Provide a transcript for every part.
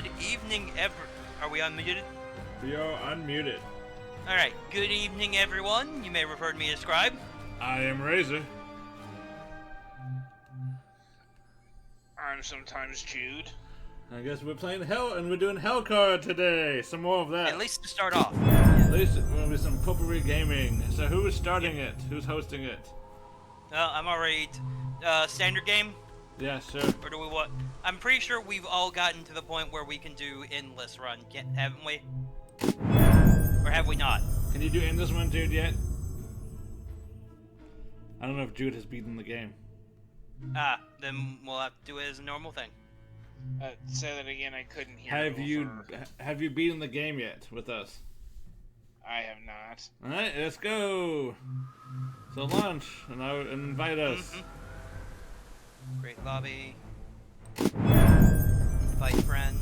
Good evening, Are we unmuted? We are unmuted. Alright, good evening, everyone. You may refer to me as Scribe. I am Razor. I'm sometimes Jude. I guess we're playing we're doing hellcard today. Some more of that. At least to start off. At least it will be some Potpourri Gaming. So who is starting it? Who's hosting it? Well, I'm already... standard game? Yeah, sure. Or do we what? I'm pretty sure we've all gotten to the point where we can do endless run, haven't we? Or have we not? Can you do endless run, Jude, yet? I don't know if Jude has beaten the game. Ah, then we'll have to do it as a normal thing. Say that again, I couldn't hear. Have you beaten the game yet with us? I have not. Alright, let's go! So launch, and invite us. Great lobby. Invite friend.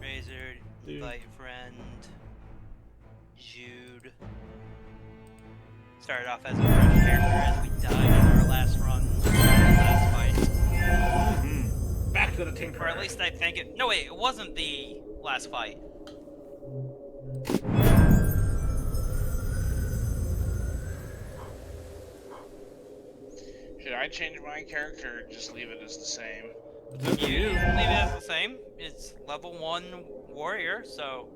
Razor. Invite friend. Jude. Started off as a fresh character as we died in our last run. Last fight. Back to the tinker. Or at least I think it. No, wait, it wasn't the last fight. Should I change my character or just leave it as the same? You leave it as the same. It's level 1 warrior, so.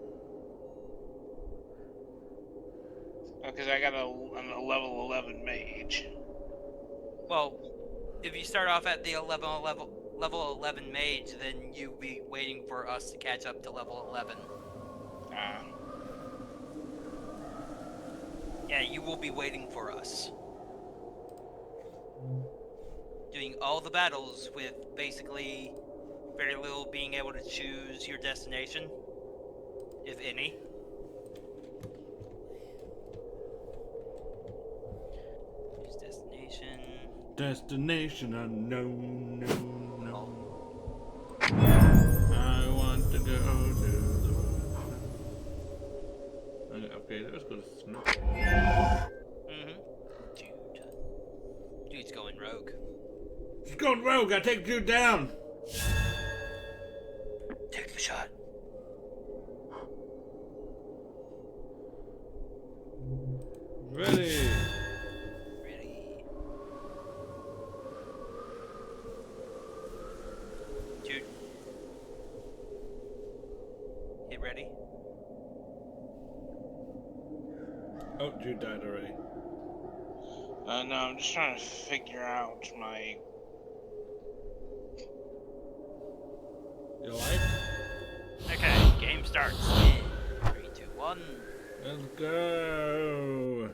Because I got a level 11 mage. Well, if you start off at the level 11 mage, then you'll be waiting for us to catch up to level 11. Yeah, you will be waiting for us. Doing all the battles with basically very little being able to choose your destination, if any. Choose destination. Destination unknown, no. I want to go to the world. Okay, let's go to Snow. Jude's going rogue. She's going rogue, I take Jude down! Take the shot. Ready! Ready. Jude. Hit ready. Oh, Jude died already. No, I'm just trying to figure out my... Your life? Okay, game starts. 3, 2, 1. Let's go!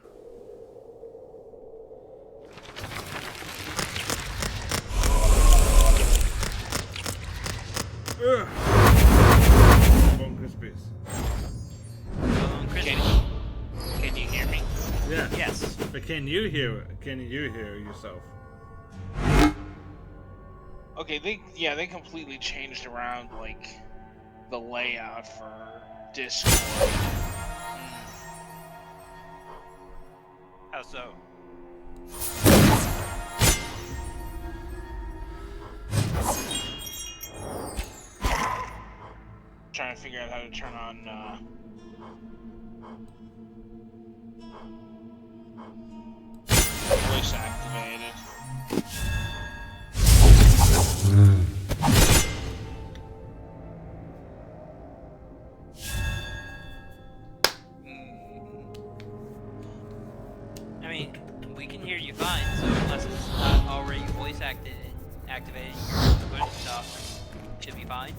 Bone Crispies. Can you hear me? Yeah. Yes. But can you hear yourself? Okay, they completely changed around, like, the layout for Discord. How so? Trying to figure out how to turn on, voice activated. I mean, we can hear you fine, so unless it's not already voice activating your push stuff, should be fine.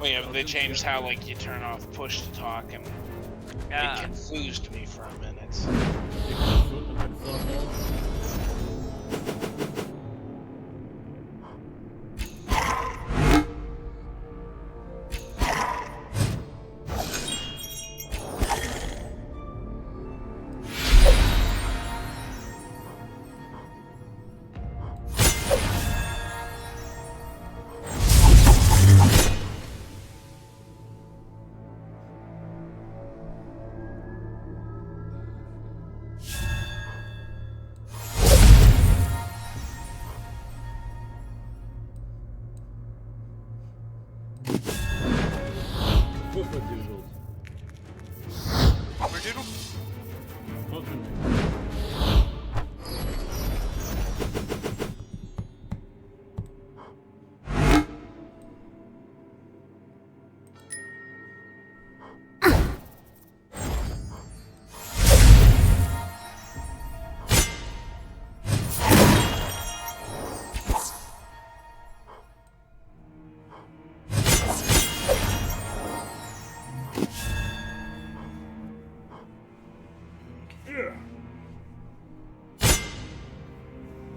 Well, yeah, but they changed how, like, you turn off push to talk, and it confused me for a minute. doodle. What's in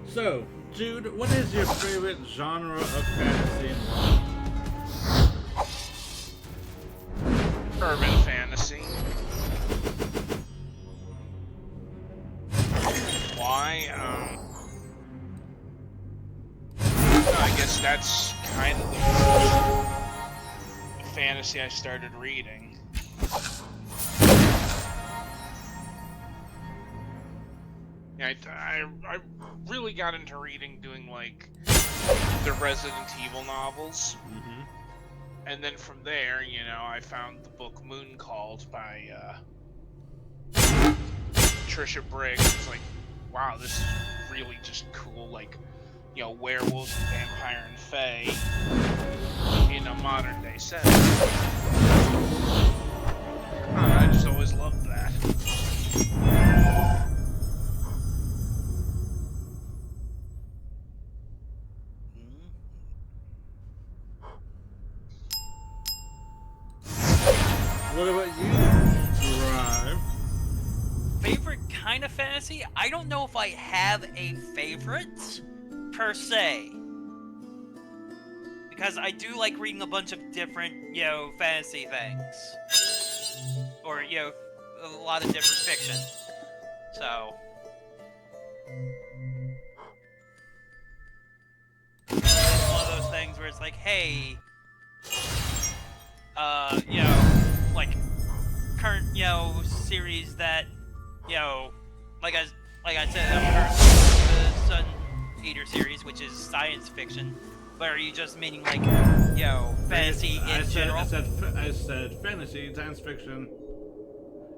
So, Jude, what is your favorite genre of fantasy and why? Urban fantasy. Why? I guess that's kind of the fantasy I started reading. Yeah, I really got into reading, doing like the Resident Evil novels. Mm-hmm. And then from there, you know, I found the book Moon Called by Trisha Briggs. It's like, wow, this is really just cool, like, you know, werewolves and vampire and fae in a modern day setting. I just always loved that. What about you, Scribe? Favorite kind of fantasy? I don't know if I have a favorite per se, because I do like reading a bunch of different, you know, fantasy things, or, you know, a lot of different fiction. So it's one of those things where it's like, hey, you know, like current, you know, series that, you know, like I said, I'm currently the Sun Eater series, which is science fiction. But are you just meaning like, you know, fantasy in general? I said fantasy, science fiction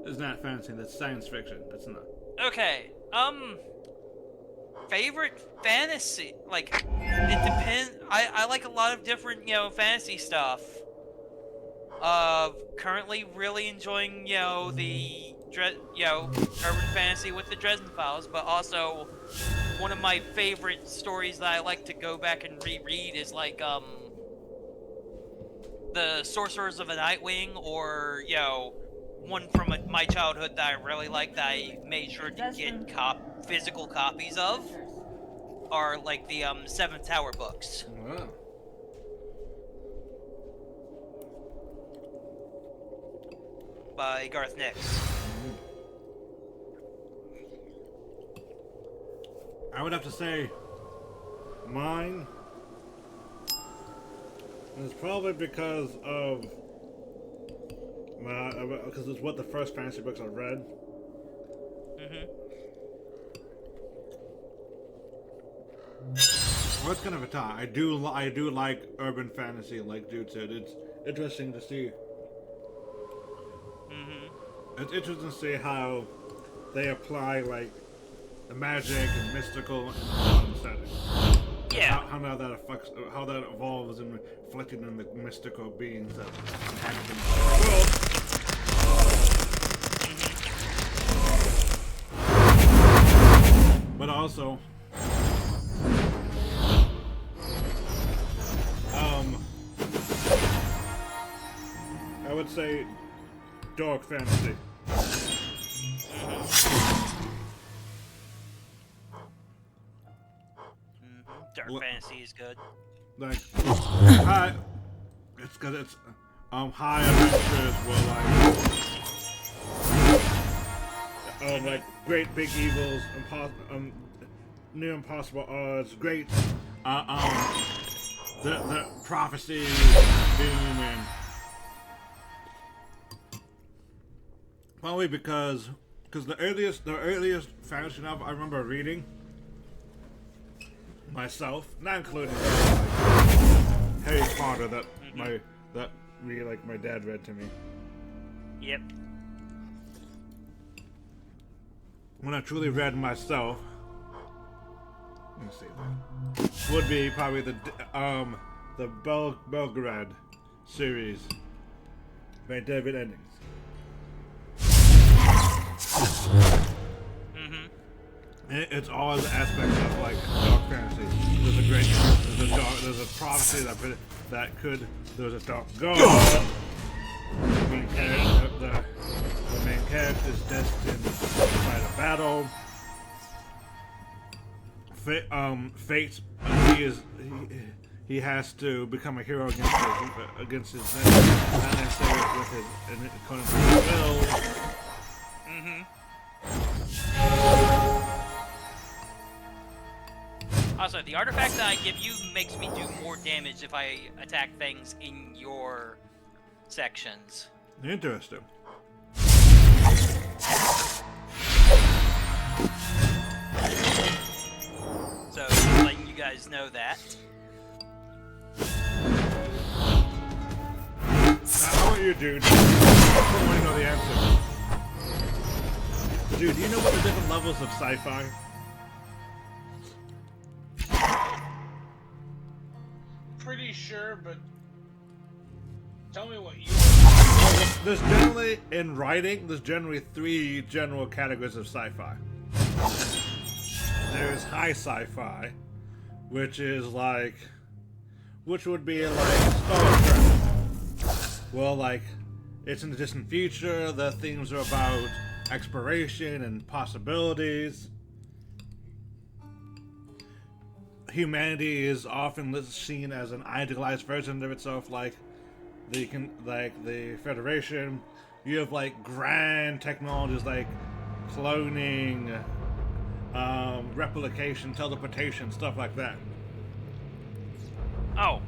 is not fantasy, that's science fiction. That's not. Okay, favorite fantasy, like, it depends. I like a lot of different, you know, fantasy stuff. Currently really enjoying, you know, the urban fantasy with the Dresden Files, but also one of my favorite stories that I like to go back and reread is like the Sorcerers of the Nightwing, or, you know, one from my childhood that I really liked that I made sure to get physical copies of, are like the Seventh Tower books. Wow. By Garth Nix. I would have to say mine is probably because of because it's what the first fantasy books I read. Well, it's kind of a tie. I do like urban fantasy, like Jude said. It's interesting to see. It's interesting to see how they apply like the magic and mystical in the modern setting. Yeah. How that affects, how that evolves and reflected in the mystical beings that inhabit the world. But also, I would say dark fantasy. Dark fantasy is good. Like, high, it's because it's high adventures were like great big evils, near impossible odds, great the prophecy, doom, and probably because the earliest fantasy novel I remember reading myself, not including Harry Potter that my dad read to me. Yep. when I truly read myself, let me see that, would be probably the Belgrade series by David Eddings. It's all the aspects of like dark fantasy. There's a prophecy there's a dark god. The main character is destined to fight a battle. Fate, he has to become a hero against his and then stay with his according to his will. Also, the artifact that I give you makes me do more damage if I attack things in your sections. Interesting. So, just letting you guys know that. How are you, Jude? I want to know the answer. Dude, do you know what the different levels of sci-fi? Pretty sure, but tell me what you. There's generally, in writing, there's generally 3 general categories of sci-fi. There's high sci-fi, which would be like Star Trek. Well, like, it's in the distant future, the themes are about exploration and possibilities. Humanity is often seen as an idealized version of itself, like the Federation. You have like grand technologies like cloning, replication, teleportation, stuff like that. Oh,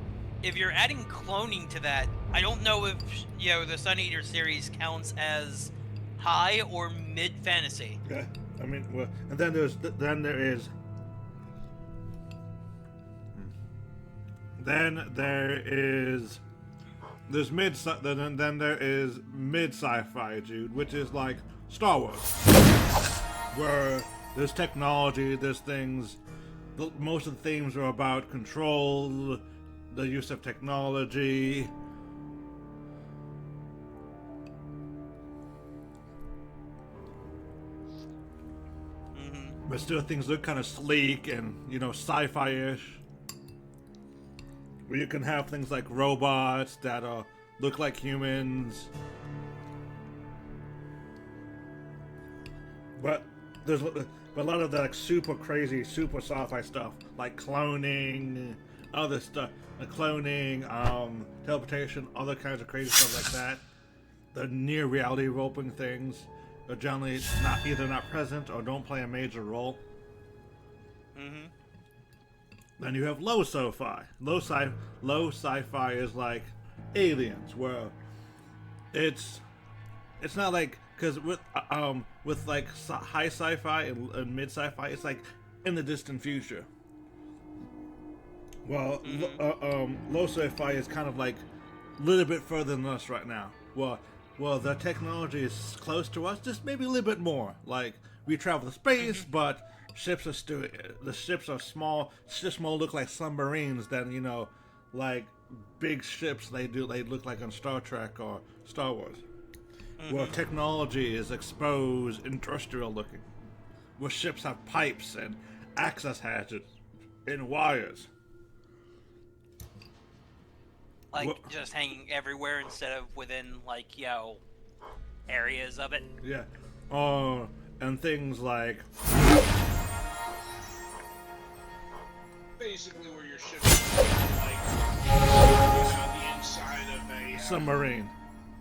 if you're adding cloning to that, I don't know if the Sun Eater series counts as high or mid fantasy. Yeah, I mean, well, and then there's mid sci-fi, Jude, which is like Star Wars, where there's technology, there's things. Most of the themes are about control, the use of technology. But still, things look kind of sleek and sci-fi-ish. Where you can have things like robots that look like humans. But there's a lot of that like super crazy, super sci-fi stuff, like cloning, other stuff, cloning, teleportation, other kinds of crazy stuff like that. The near reality roping things are generally either not present or don't play a major role. Then you have low sci-fi. Low sci-fi is like Aliens, where it's not like, because with like high sci-fi and mid sci-fi, it's like in the distant future. Well, low sci-fi is kind of like a little bit further than us right now. Well, the technology is close to us, just maybe a little bit more. Like we travel to space, but ships are small. Ships more look like submarines than like big ships. They look like on Star Trek or Star Wars. Where technology is exposed, industrial looking. Where ships have pipes and access hatches and wires. Like just hanging everywhere instead of within areas of it. Yeah. And things like basically where your ship is like the inside of a submarine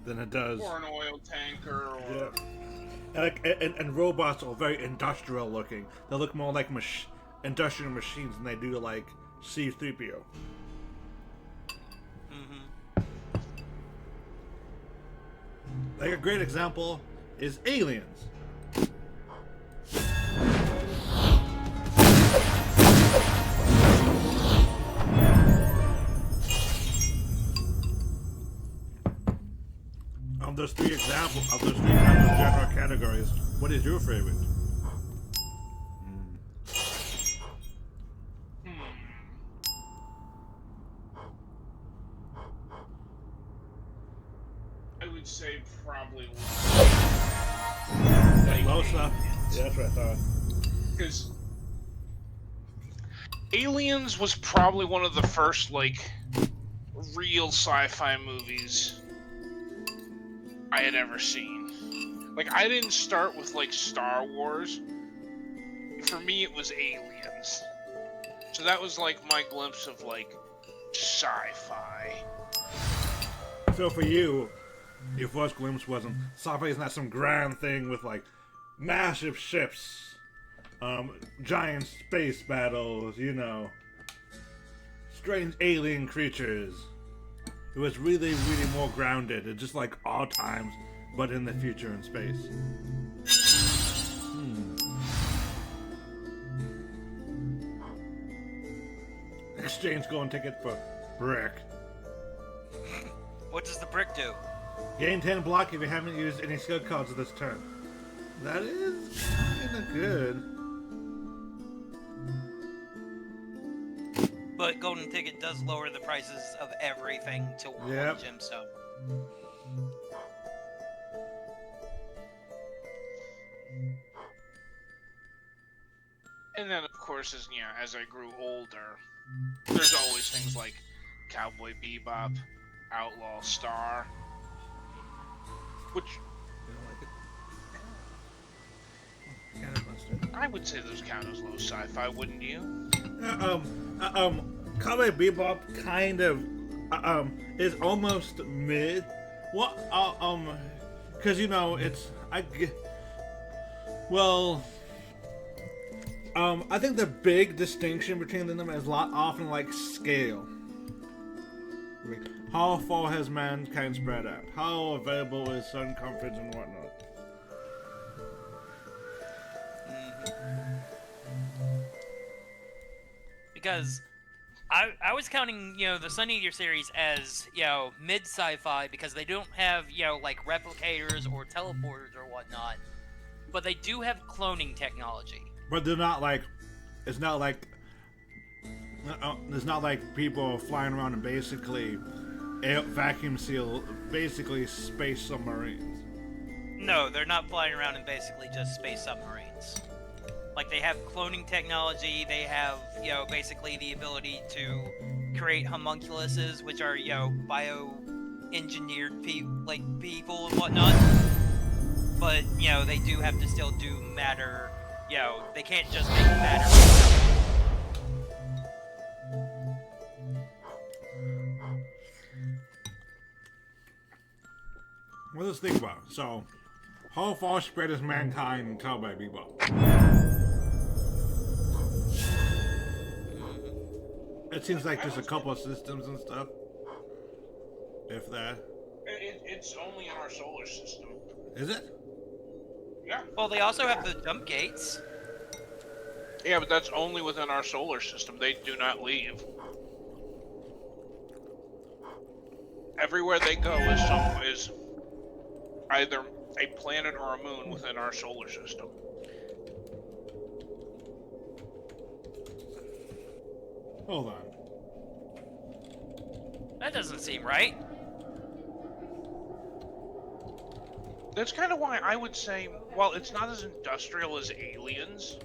than it does, or an oil tanker, or and robots are very industrial looking. They look more like industrial machines than they do like C-3PO. Like a great example is Aliens. Of those three examples, general categories, what is your favorite? probably Low stuff. Yeah, that's what I thought. because Aliens was probably one of the first like real sci-fi movies I had ever seen. Like I didn't start with like Star Wars. For me, it was Aliens. So that was like my glimpse of like sci-fi. So for you, your first glimpse wasn't sci-fi is not some grand thing with like massive ships, giant space battles, you know, strange alien creatures. It was really, really more grounded. It's just like all times, but in the future in space. Exchange golden ticket for brick. What does the brick do? Gain 10 block if you haven't used any skill cards this turn. That is kinda good. But golden ticket does lower the prices of everything to one Yep. gemstone. And then, of course, as I grew older, there's always things like Cowboy Bebop, Outlaw Star, which I would say those count as low sci-fi, wouldn't you? Cowboy Bebop kind of is almost mid. Well, because you know I think the big distinction between them is often like scale. Like, how far has mankind spread out? How available is sun comforts and whatnot? Because I was counting, the Sun Eater series as, mid sci-fi because they don't have, like replicators or teleporters or whatnot. But they do have cloning technology. But they're not like, it's not like people flying around and basically vacuum seal, basically space submarines. No, they're not flying around in basically just space submarines. Like, they have cloning technology, they have, basically the ability to create homunculuses, which are, bio-engineered people and whatnot. But, they do have to still do matter, they can't just make matter. Well, let's think about it. So, how far spread is mankind in Cowboy Bebop? It seems like just a couple of systems and stuff. If that. It's only in our solar system. Is it? Yeah. Well, they also have the jump gates. Yeah, but that's only within our solar system. They do not leave. Everywhere they go is either a planet or a moon within our solar system. Hold on. That doesn't seem right. That's kind of why I would say, while it's not as industrial as Aliens,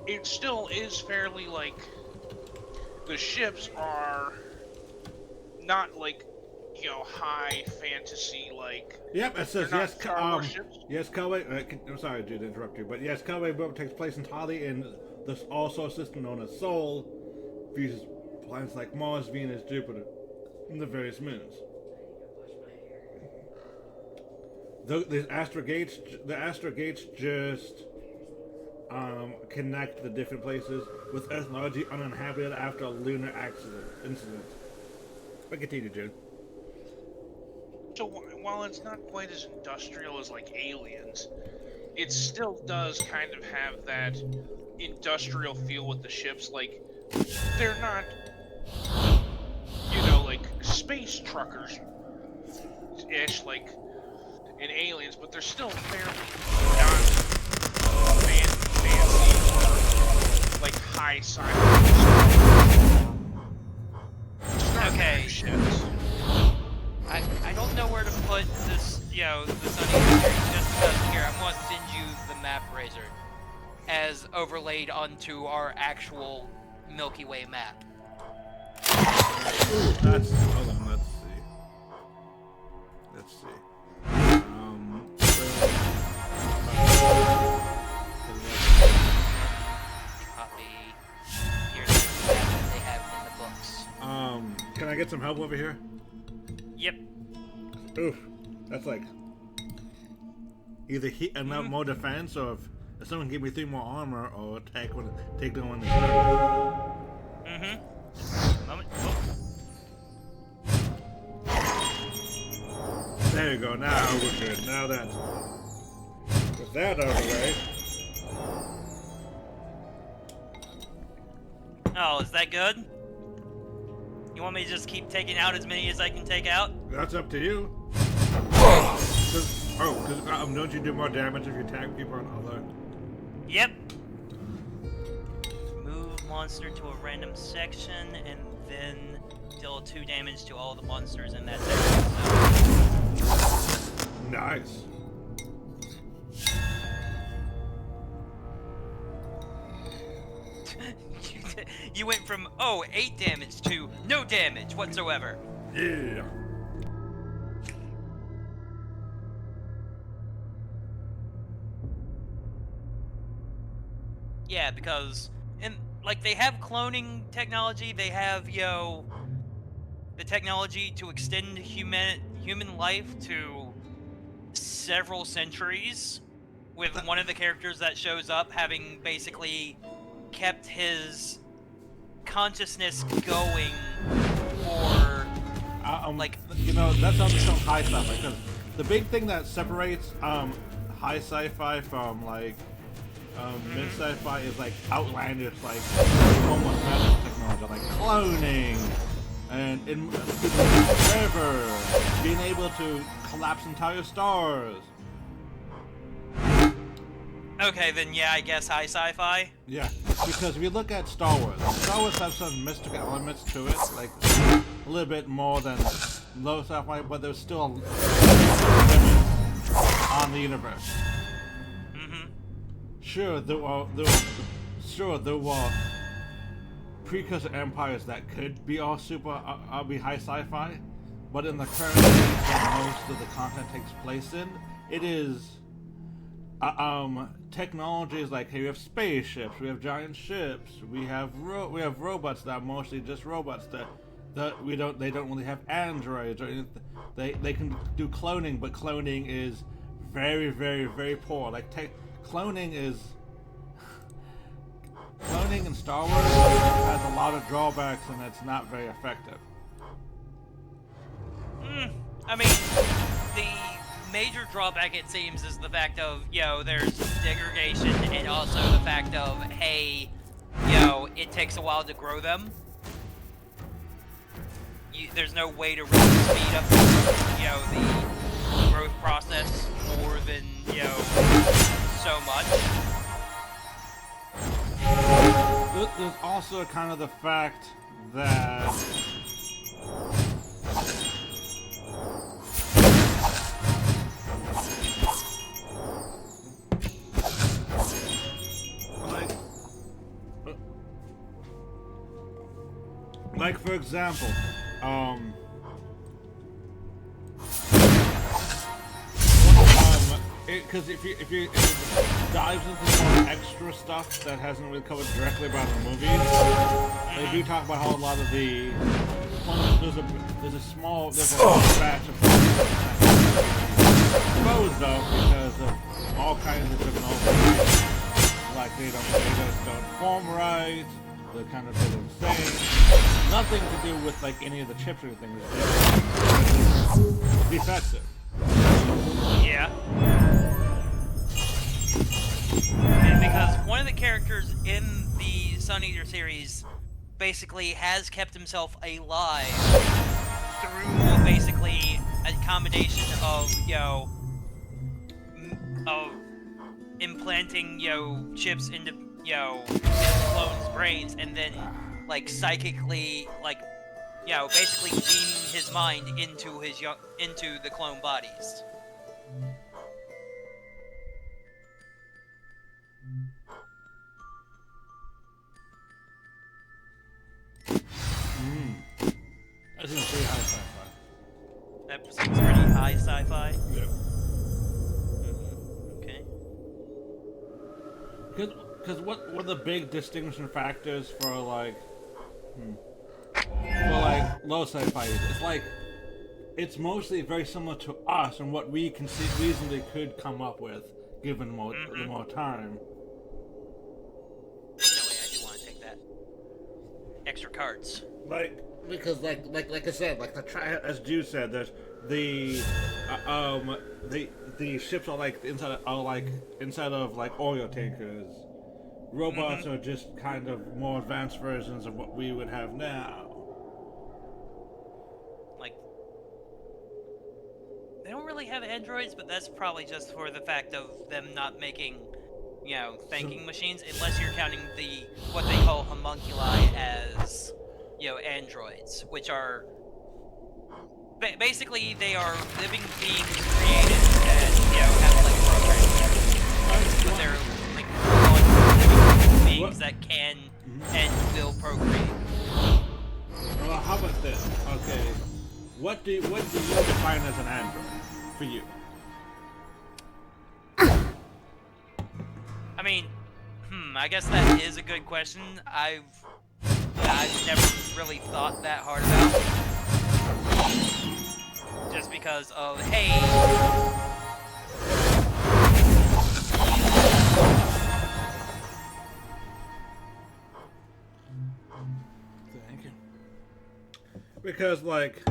it still is fairly, like, the ships are not, like, high fantasy, like... Yep, it says yes, ships. yes, Cowboy... I'm sorry, Jude, to interrupt you, but yes, Cowboy Bebop takes place entirely in this all-solar system known as Sol, features planets like Mars, Venus, Jupiter, and the various moons. The Astro Gates just connect the different places with Earth largely uninhabited after a lunar incident. But continue, Jude. So while it's not quite as industrial as like Aliens, it still does kind of have that industrial feel with the ships. Like, they're not, like space truckers-ish, like in Aliens, but they're still fairly not fancy or like high sci-fi. Okay. Ships. I don't know where to put this, the Sun Eater series, just because here, I'm gonna send you the map razor as overlaid onto our actual Milky Way map. Ooh, that's, hold on, let's see. Let's see. Copy. Here's the map that they have in the books. Can I get some help over here? Yep. Oof, that's like either enough more defense, or if someone give me 3 more armor, or take down one. Moment. There you go. Now we're good. Now that with that out of the way. Oh, is that good? You want me to just keep taking out as many as I can take out? That's up to you. Don't you do more damage if you tag people on other? Yep. Move monster to a random section, and then deal 2 damage to all the monsters in that section. Nice. You went from 8 damage to no damage whatsoever. Yeah. Yeah, because they have cloning technology, they have the technology to extend human life to several centuries, with one of the characters that shows up having basically kept his consciousness going for that sounds so high sci-fi, because the big thing that separates high sci-fi from mid sci-fi is outlandish, almost magic technology, like cloning and in forever, being able to collapse entire stars. Okay, then yeah, I guess high sci-fi. Yeah, because if you look at Star Wars has some mystical elements to it, like a little bit more than low sci-fi, but there's still a limit on the universe. Sure, there were precursor empires that could be all be high sci-fi, but in the current age that most of the content takes place in, it is technologies like, hey, we have spaceships, we have giant ships, we have robots that are mostly just robots that they don't really have androids, or anything. They can do cloning, but cloning is very, very, very poor. Cloning in Star Wars has a lot of drawbacks, and it's not very effective. I mean, the major drawback, it seems, is the fact of, there's degradation, and also the fact of, hey, it takes a while to grow them. There's no way to really speed up, the growth process more than, so much. There's also kind of the fact that for example, because if you dive into some extra stuff that hasn't really covered directly about the movies, they do talk about how a lot of the there's a batch of exposed though because of all kinds of technology, like they just don't form right, they're kind of insane. Nothing to do with any of the chips or anything. It's defective. Yeah. And because one of the characters in the Sun Eater series basically has kept himself alive through basically a combination of, of implanting, chips into, his clone's brains, and then, psychically, basically beaming his mind into the clone bodies. Because what are the big distinction factors for like low sci-fi? It's like it's mostly very similar to us and what we can see reasonably could come up with given the more time. No way, I do want to take that. Extra cards. Because I said, as Jude said, there's the ships are like inside of like oil tankers. Robots are just kind of more advanced versions of what we would have now. Like, they don't really have androids, but that's probably just for the fact of them not making, thinking machines, unless you're counting what they call homunculi as, androids, which are basically they are living beings created that have like programs, but they're like living beings that can and will procreate. Well, how about this? Okay, what do you define as an android for you? I mean, I guess that is a good question. I've never really thought that hard about. Just because of, hey... Thank you. Because, like...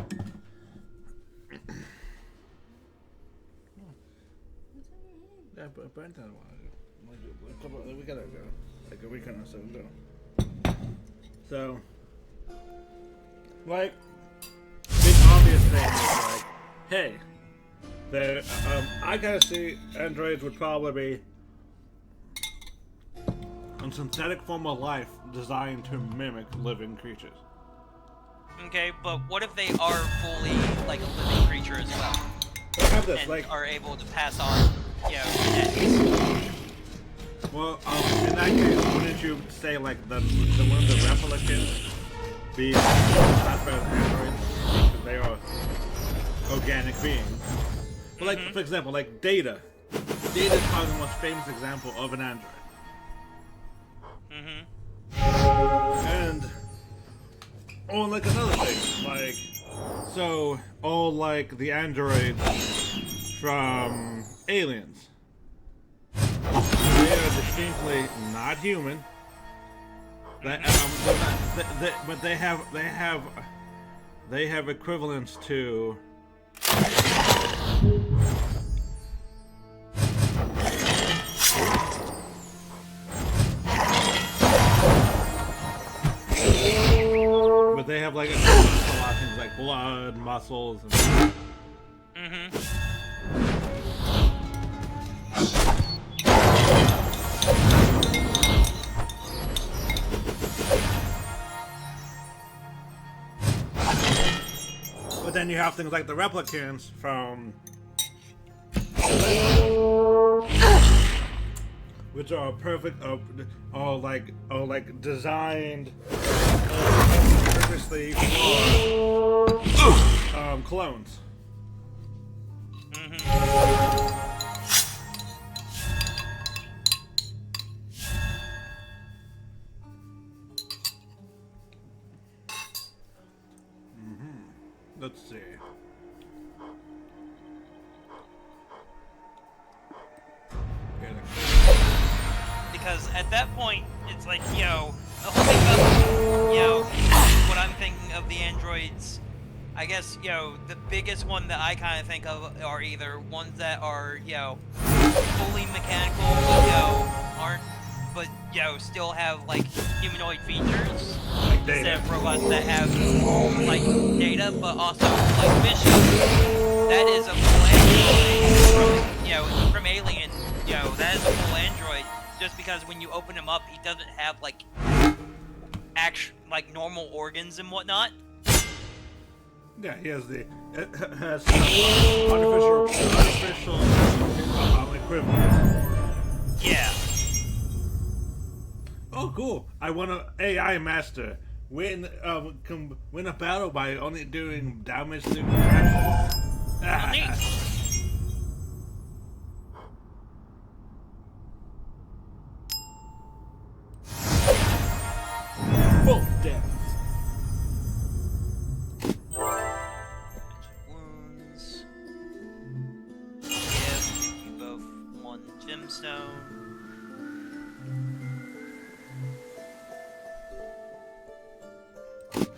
yeah, but Brenton, we gotta go. Like a week or so ago. So, like, big obvious thing is like, hey, I gotta see androids would probably be a synthetic form of life designed to mimic living creatures. Okay, but what if they are fully, like, a living creature as well? I have this, and like, are able to pass on, genetics. well, in that case, wouldn't you say, like, the one of the replicants be classified as androids? Because they are organic beings. But, like, for example, like, Data. Data is probably the most famous example of an android. And, like, another thing, like, so, like, the androids from Aliens. They are distinctly not human. But they have equivalents to but they have like a lot of things like blood, muscles, and but then you have things like the replicants from which are perfect, are like designed purposely for clones. Let's see. Because at that point, it's like, the whole thing of, what I'm thinking of the androids, I guess, the biggest one that I kind of think of are either ones that are, fully mechanical, but, aren't, but, still have, like, humanoid features. Like Data. Instead of robots that have, like, data, but also, like, vision. That is a full android from Alien, that is a full android. Just because when you open him up, he doesn't have, like, normal organs and whatnot. Yeah, he has artificial equivalent. Yeah. Oh, cool! I want an AI master. Win a battle by only doing damage to actions. both deaths. Wounds. Give you both 1 gemstone.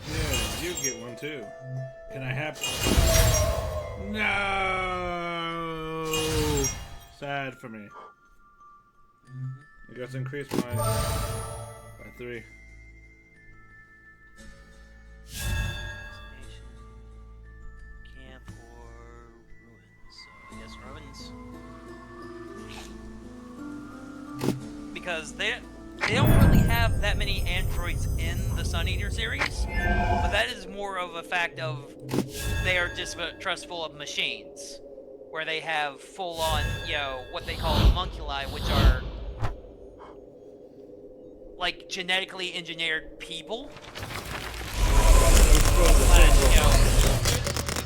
Yeah, you get one too. Can I have? No. Sad for me. I guess increase mine by 3. Camp or ruins? So I guess ruins. Because they don't really have that many androids in the Sun Eater series, but that is more of a fact of they are just trustful of machines, where they have full-on, what they call homunculi, which are like genetically engineered people.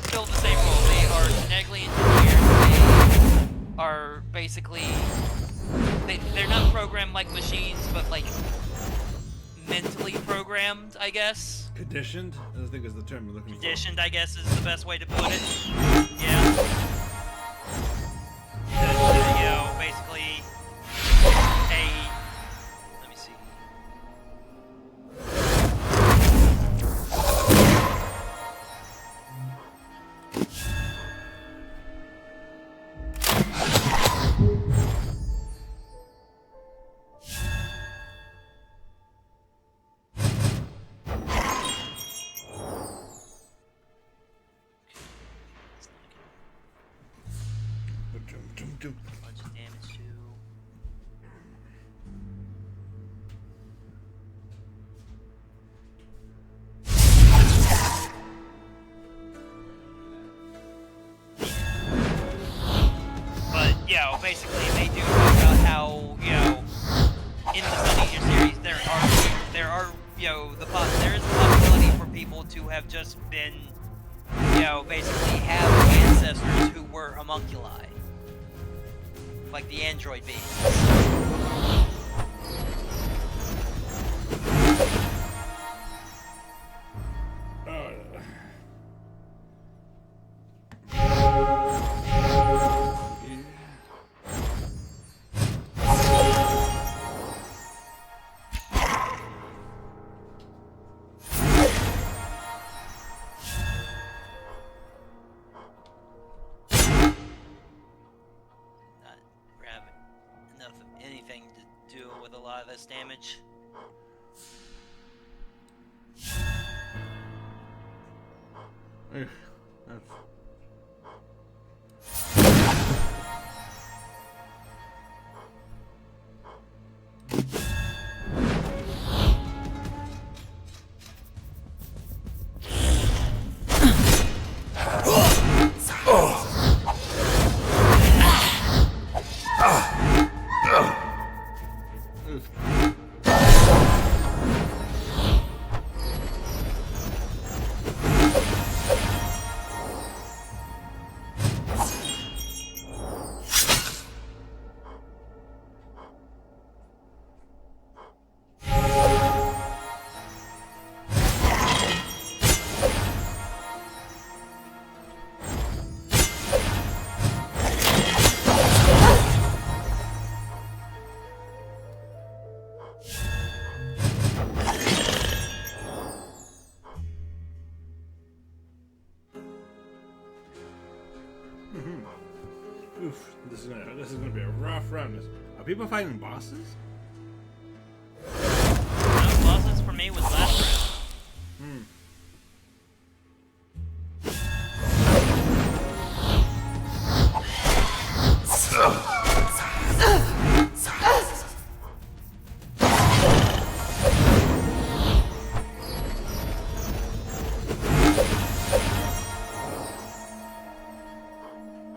Fill the same role. They are genetically engineered. They are basically they're not programmed like machines, but like mentally programmed, I guess. Conditioned, I think is the term we're looking for. Conditioned, I guess, is the best way to put it. Yeah. Basically, let me see. Bunch of damage too. But basically they do talk about how in the Sun Eater series there are there is a possibility for people to have just been basically have ancestors who were homunculi. Like the android beings. Anything to do with a lot of this damage. Oof, this is gonna be a rough run. Are people fighting bosses? No, bosses for me was last round.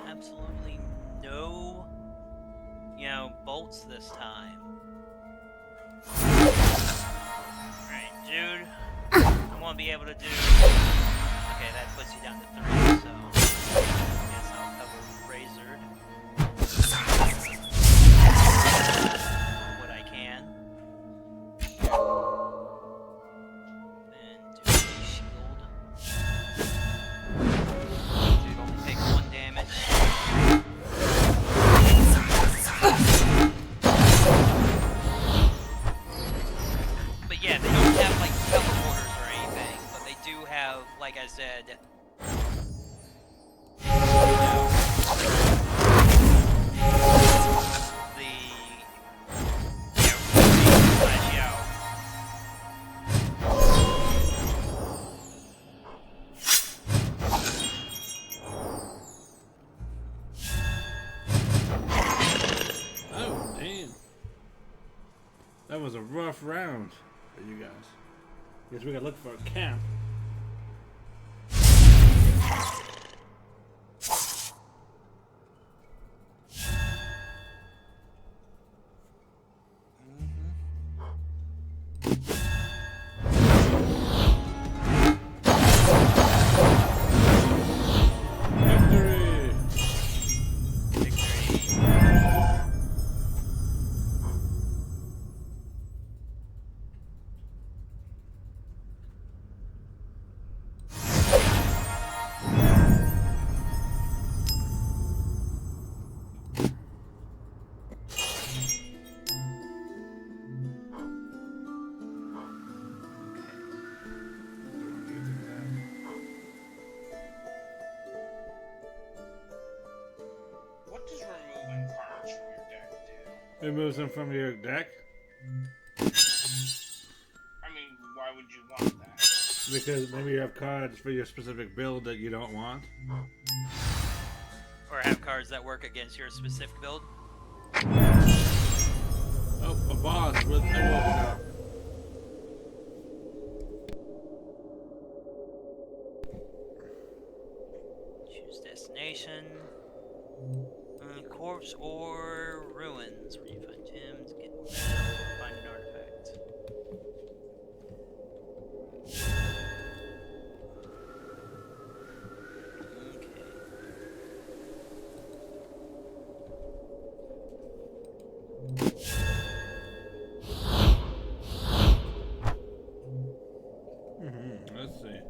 Absolutely no, bolts this time. Alright, Jude, I won't be able to do... Okay, that puts you down to 3, so... I guess I'll cover Razored. What I can. That was a rough round for you guys. Guess we gotta look for a camp. What does removing cards from your deck do? Removes them from your deck I mean, why would you want that? because maybe you have cards for your specific build that you don't want. Or have cards that work against your specific build. Oh, a boss with a Choose destination. Corpse or ruins. Where you find gems, get find an artifact. Okay. Let's see.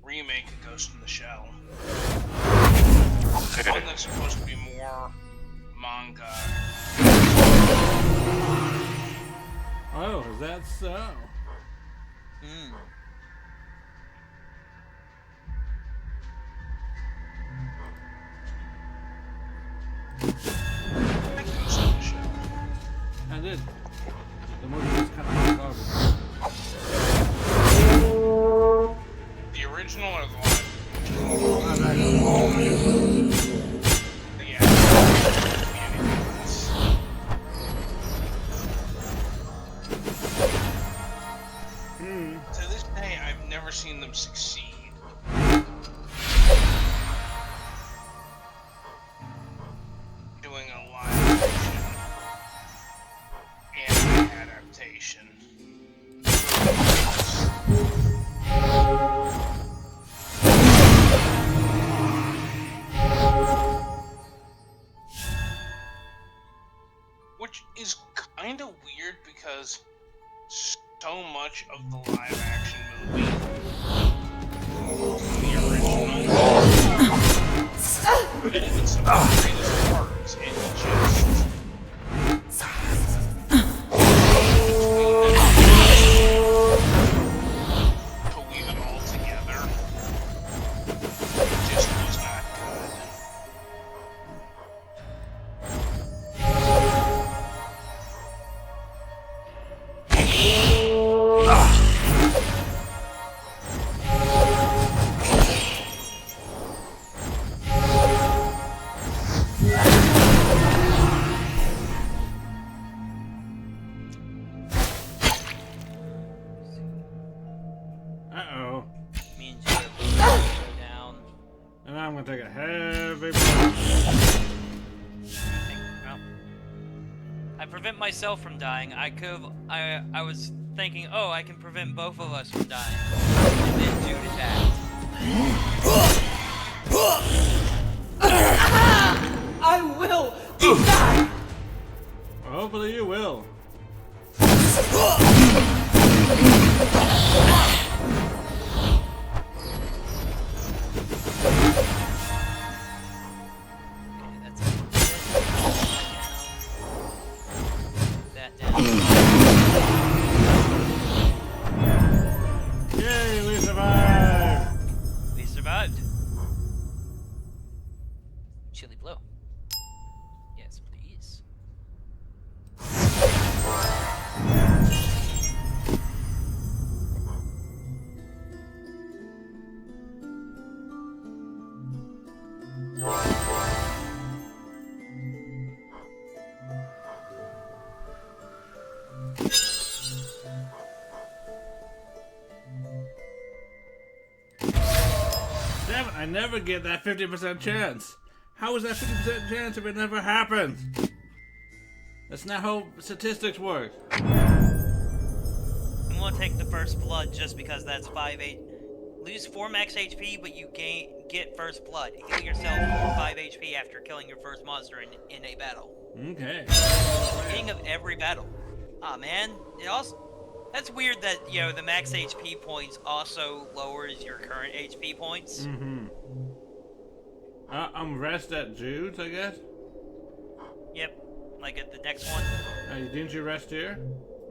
Remake of Ghost in the Shell. One that's supposed to be more manga. Oh, is that so? Hmm. Ghost in the Shell. I did. The movie was kind of hard. The original or the live? Yeah. To this day, I've never seen them succeed. Doing a live action and adaptation. Which is kind of weird because so much of the live action movie, the original, it's some of the greatest parts, and just to weave it all together just was not good. Uh-oh. Means you're about to go down. And I'm gonna take a heavy breath. Well, I prevent myself from dying. I was thinking, oh, I can prevent both of us from dying. And then Jude attacked. I will be back! Hopefully you will. I never get that 50% chance. How is that 50% chance if it never happens? That's not how statistics work. I'm gonna take the first blood just because that's 5 lose 4 max HP, but you get first blood. Heal yourself for 5 HP after killing your first monster in a battle. Okay. Beginning of every battle. Ah man, that's weird that the max HP points also lowers your current HP points. Mm-hmm. I'm rest at Jude's, I guess. Yep, like at the next one. Didn't you rest here?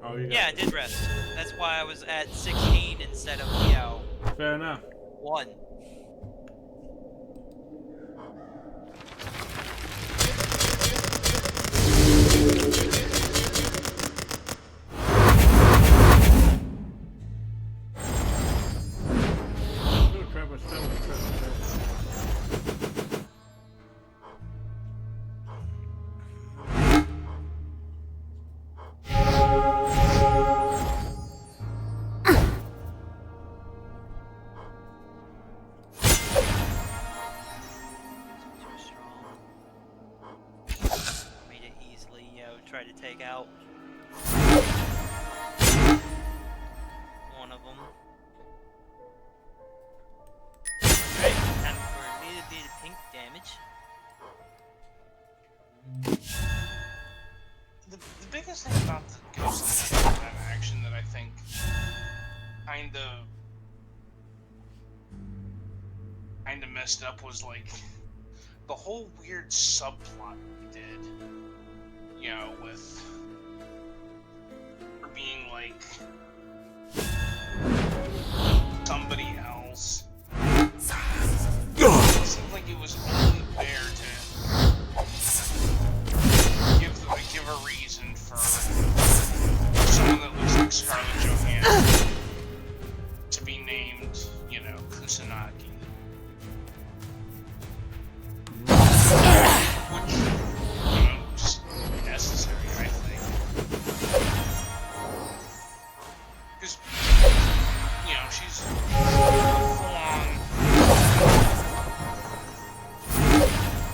Oh, you got Yeah, I did rest. That's why I was at 16 instead of, Fair enough. 1. Ooh, Trevor's still in Trevor. Made it easily, try to take out one of them. Alright, time for a little bit of pink damage. The biggest thing about the Ghost of Tsushima action that I think kind of messed up was like the whole weird subplot we did, with her being like somebody else. It seemed like it was only there to give a reason for someone that looks like Scarlett Johansson to be named, Kusanagi. Which, is necessary, I think. Because, she's full-on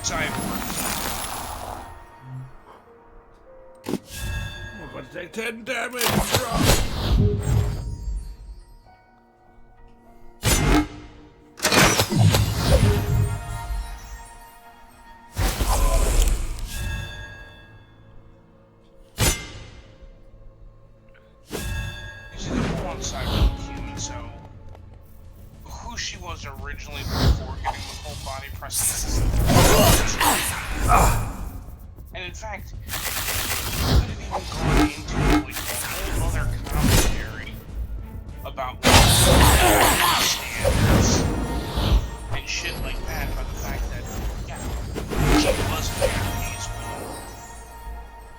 cyborg. I'm about to take 10 damage. Cyborg human, so who she was originally before getting the full body prosthesis. And in fact, you could have even gone into like a whole other commentary about standards and shit like that by the fact that, she was a Japanese woman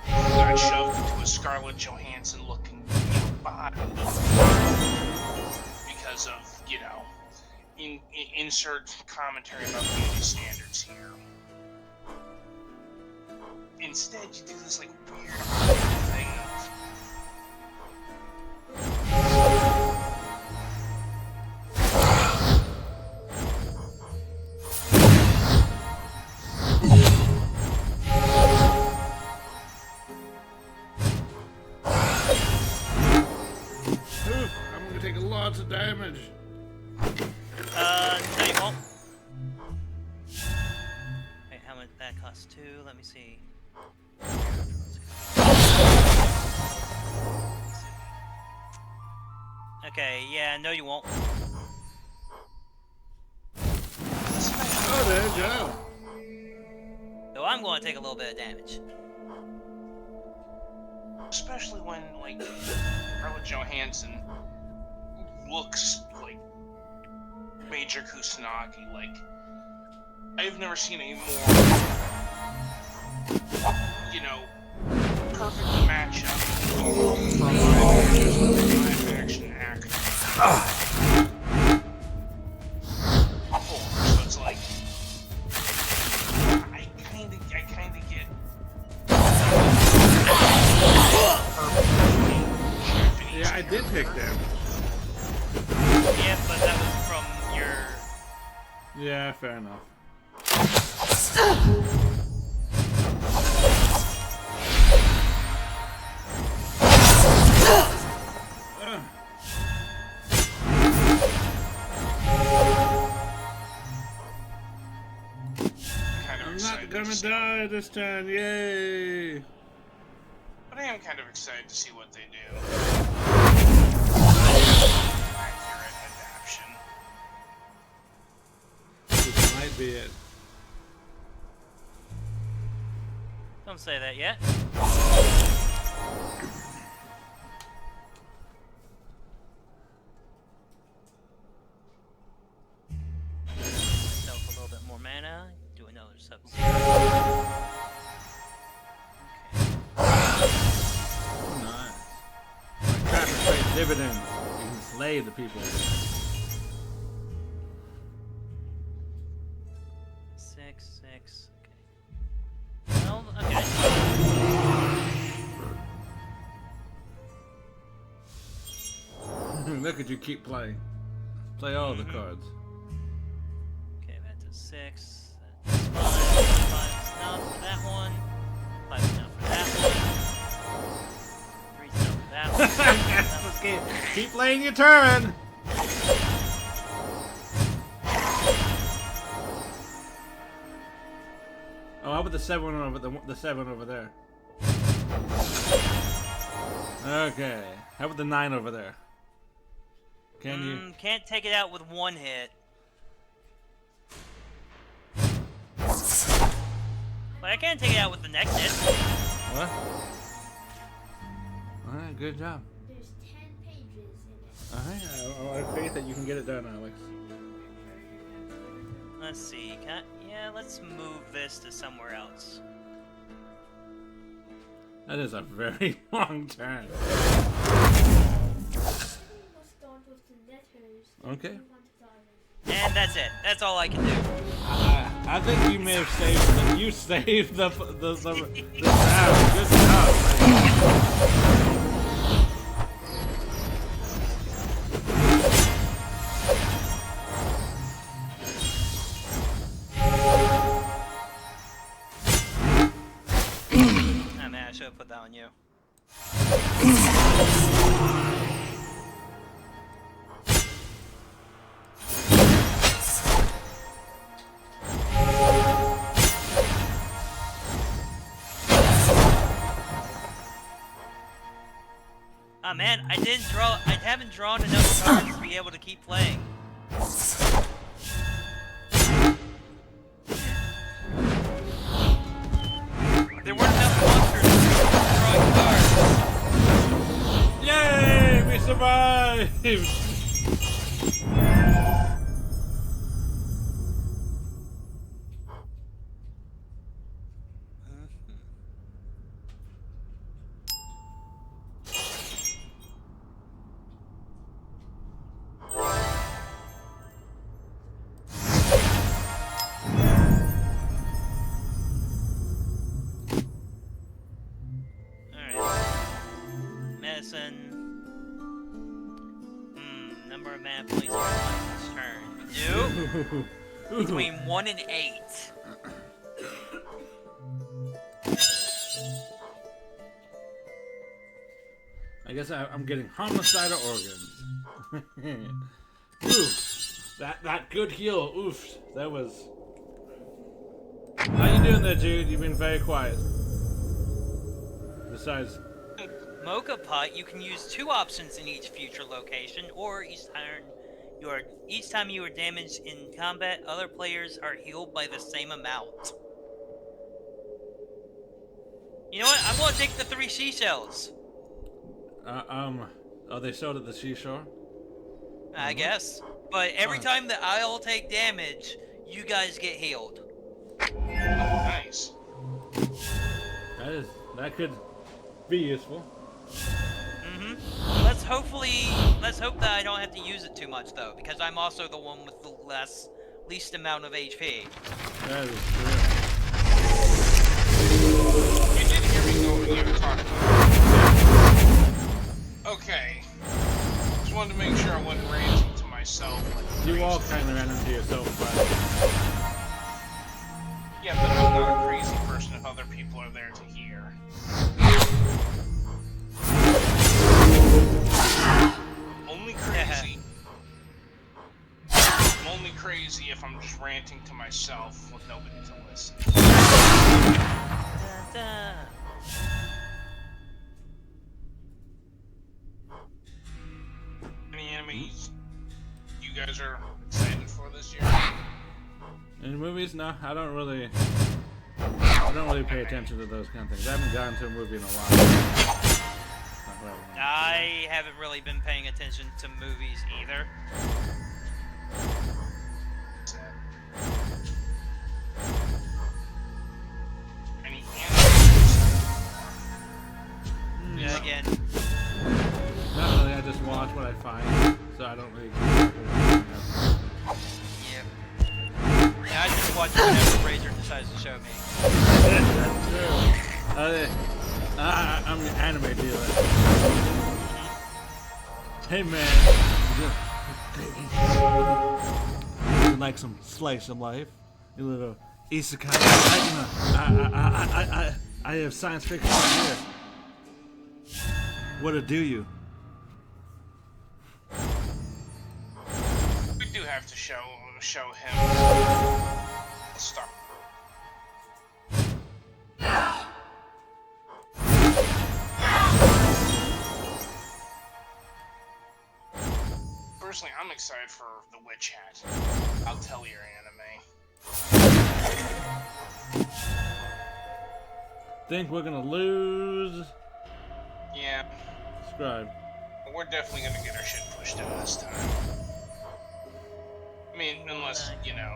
who got shoved into a Scarlett Johansson looking body because of, insert commentary about beauty standards here. Instead, you do this like weird thing I'm gonna take lots of damage. No you won't. Wait, how much that costs? 2, let me see. Okay, yeah, no you won't. Oh, there you go. So I'm going to take a little bit of damage. especially when, like, Scarlett Johansson looks like Major Kusanagi. Like, I've never seen a more, perfect matchup for a live action actor. So it's like, I kinda get Yeah, I did take damage. Yeah, but that was from your Yeah, fair enough. I'm not gonna die this time, yay! But I am kind of excited to see what they do. Accurate adaptation. This might be it. Don't say that yet. Myself a little bit more mana. Do another sub-zero. Nice. Traffic pays dividends. You can slay the people. 6, 6. Okay. Well, okay. Look at you keep playing. Play all the cards. Okay, that's a 6. That's 5. 5 is enough for that one. 5 is enough for that one. 3 is enough for that one. Keep playing your turn. Oh, how about the 7 over the 7 over there? Okay. How about the 9 over there? Can you? Can't take it out with one hit. But I can take it out with the next hit. What? Alright, good job. There's 10 pages in it. Alright, I have faith that you can get it done, Alex. Let's see. Yeah, let's move this to somewhere else. That is a very long turn. Let's start with the letters. Okay. Move on to the others. And that's it. That's all I can do. I think you may have saved you saved the round. Good job. Ah, man, I should have put that on you. Ah, man, I haven't drawn enough cards to be able to keep playing. There weren't enough monsters to keep drawing cards. Yay! We survived. Number of mana points per opponent's turn. Do between 1 and 8. I guess I'm getting homicidal organs. Oof. That good heal. Oof. That was. How you doing there, Jude? You've been very quiet. Besides. Mocha Pot, you can use 2 options in each future location, or each time you are damaged in combat, other players are healed by the same amount. You know what? I'm gonna take the 3 seashells. Are they sold at the seashore? I guess. But every time that I'll take damage, you guys get healed. Nice. That could be useful. Let's hope that I don't have to use it too much though, because I'm also the one with the least amount of HP. That is true. You did hear me go when you were talking. Okay. Just wanted to make sure I wasn't ranting to myself. myself. Like, You all crazy. kind of ran into yourself, but Yeah, but I'm not a crazy person if other people are there to hear. Only crazy. I'm only crazy if I'm just ranting to myself with nobody to listen. Dun, dun. Any animes you guys are excited for this year? in movies, no, I don't really pay attention to those kind of things. I haven't gotten to a movie in a while. Not what I wanted to. I haven't really been paying attention to movies either. Any animes? Yeah, again, Not really. I just watch what I find, so I don't really. yeah. Yeah, I just watch whatever Razor decides to show me. That's true. I'm an anime dealer. Hey man, you like some slice of life? You little isekai. I have science fiction here. What do you? We do have to show him. Let's start. Personally, I'm excited for the Witch Hat. I'll tell your anime. Think we're gonna lose? Yeah, Scribe. but we're definitely gonna get our shit pushed in this time. I mean, unless, you know,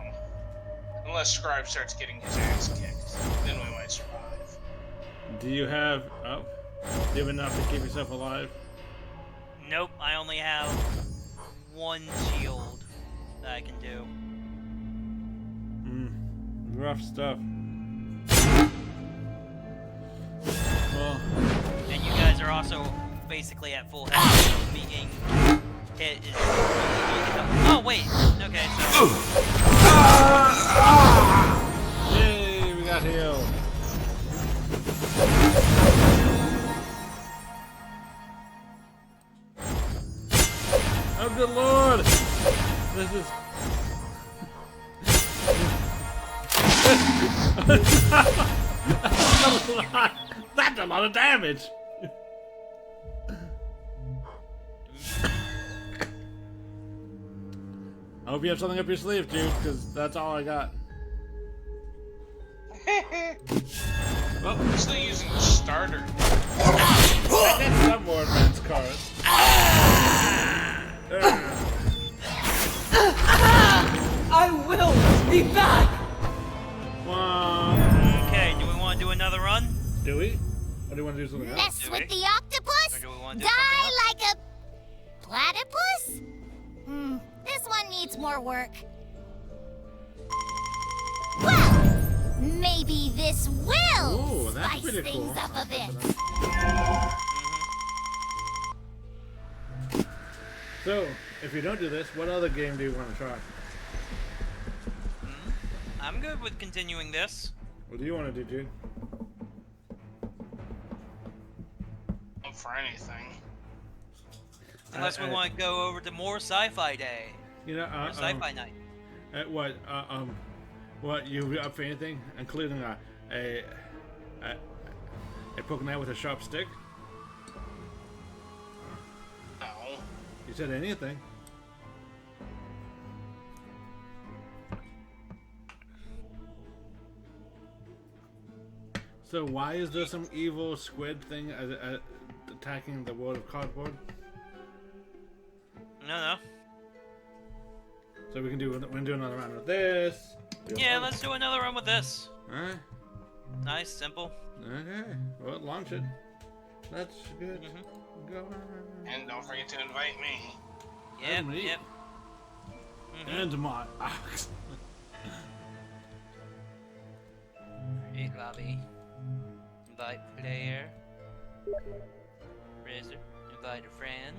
unless Scribe starts getting his ass kicked, then we might survive. Do you have enough to keep yourself alive? Nope, I only have one shield that I can do. Rough stuff. Well, And you guys are also basically at full health, so me getting hit is... Oh, wait! Okay, so... yay, we got healed. Oh, good lord! This is... That's a lot of damage! I hope you have something up your sleeve, Jude, because that's all I got. Well, I'm still using the starter. I got some more advanced cards. I will be back! Okay, do we want to do another run? Do we? Or do you want to do something else? Mess Do with we? the octopus? Or do we wanna do Die something like a platypus? This one needs more work. Well, maybe this will Ooh, that's spice pretty things cool. up a bit. So, if you don't do this, what other game do you want to try? I'm good with continuing this. What do you want to do, Jude? Up for anything. Unless we want to go over to more sci-fi day. You know, Or sci-fi night. What, you up for anything, including a poke knife with a sharp stick? No. You said anything. So why is there some evil squid thing attacking the world of cardboard? No. So we can do another round of this. Yeah, let's do another run with this. Alright. Nice, simple. Okay. Well, launch it. That's good. Go And don't forget to invite me. Yep, me. yep. and my axe. Create lobby. Invite player. Razor. Invite a friend.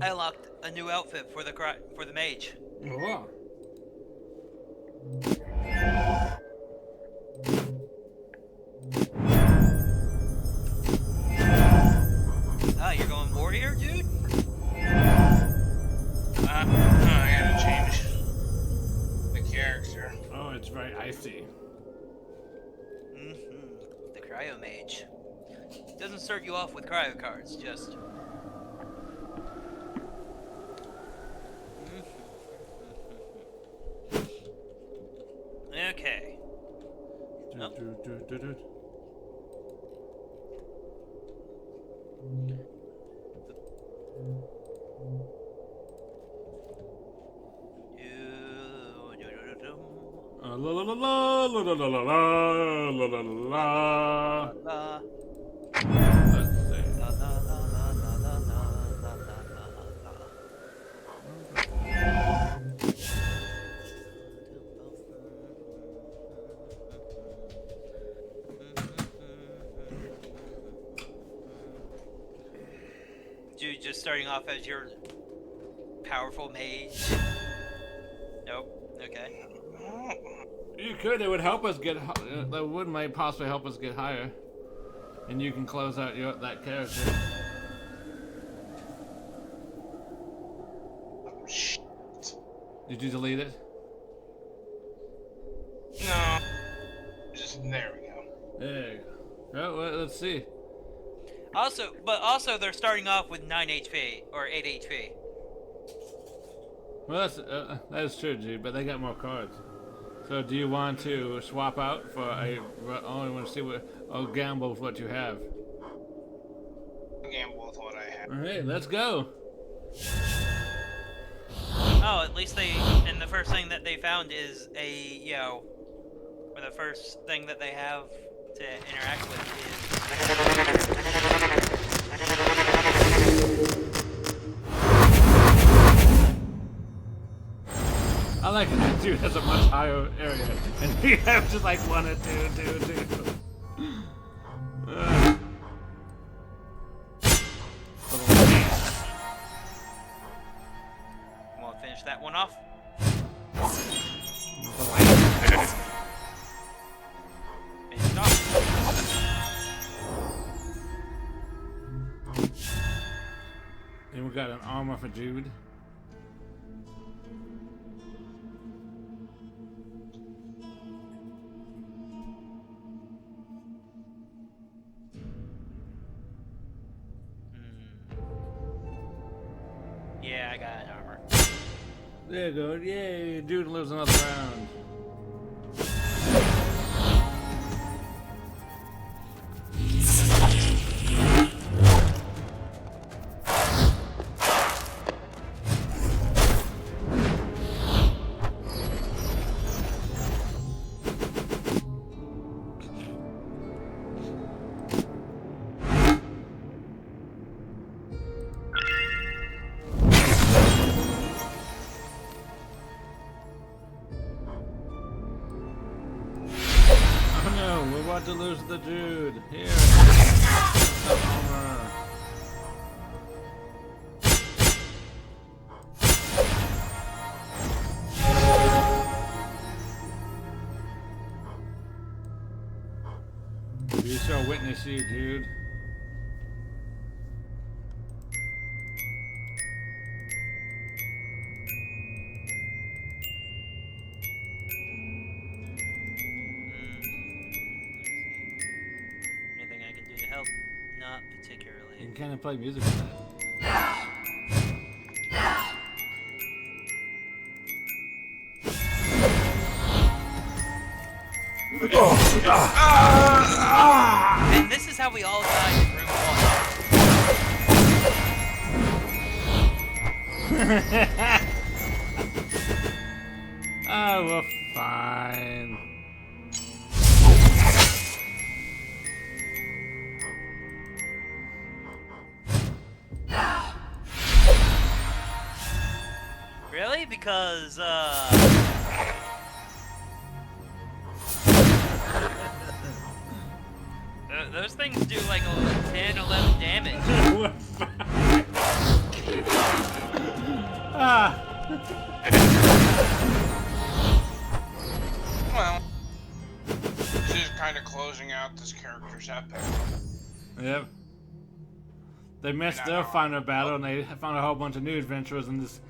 I unlocked a new outfit for the mage. Oh. Ah, you're going warrior, dude? I gotta change the character. Oh, it's very icy. The cryo mage. Doesn't start you off with cryo cards, just. Okay. La la la la la la la la la la la. La. Let's see. La la la la la la la la la. Dude, just starting off as your powerful mage. Nope. Okay. You could. It would help us get. That would might possibly help us get higher, and you can close out that character. Shit. Did you delete it? No. Just there we go. There you go. Well, let's see. Also, they're starting off with 9 HP or 8 HP. Well, that is true, Jude. But they got more cards. So, do you want to swap out for a? Only want to see what? Oh, gamble with what you have. Gamble with what I have. All right, let's go. Oh, at least and the first thing that they found is or the first thing that they have to interact with is. I like it that Jude has a much higher area, and we have just like 1 or 2. Want to finish that one off? Finish it off. And we got an armor for Jude. Yeah, I got an armor. There you go. Yay, Jude lives another round. We're about to lose the Jude. Here. The armor. We shall witness you, Jude. Anything I can do to help? Not particularly. You can kind of play music with that. And this is how we all died in room 1. Oh, we're fine. Really? Because, those things do like 10, 11 damage. We're fine. Ah. Well, this is kind of closing out this character's epic. Yep. They missed their final battle and they found a whole bunch of new adventurers and this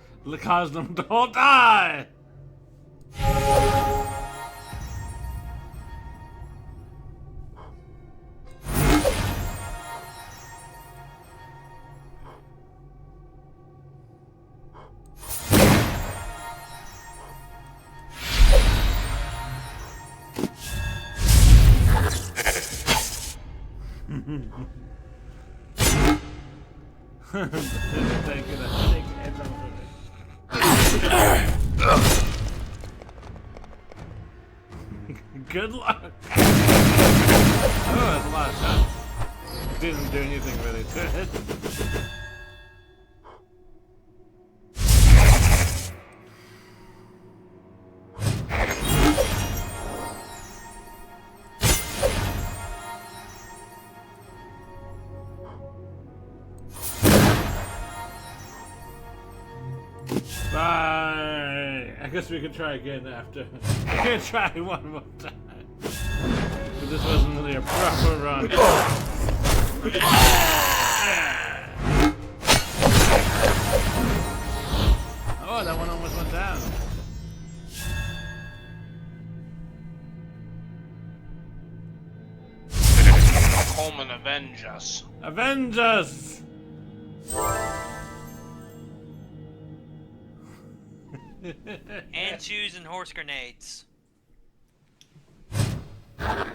caused them to all die! Good luck. Oh, that's a lot of shots. Didn't do anything really to it. Bye. I guess we could try again after. We can try one more time. But this wasn't really a proper run. Oh, that one almost went down. Coleman, avenge us. Avenge us! And shoes and horse grenades. And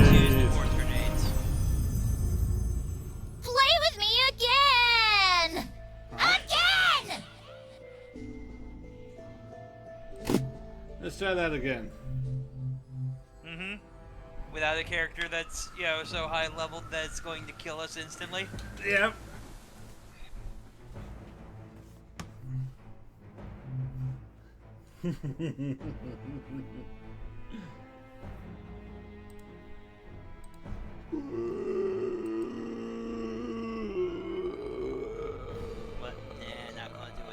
shoes and horse grenades. Play with me again! Again! Let's try that again. Mm-hmm. Without a character that's, you know, so high leveled that it's going to kill us instantly. Yep. But, nah, not gonna do a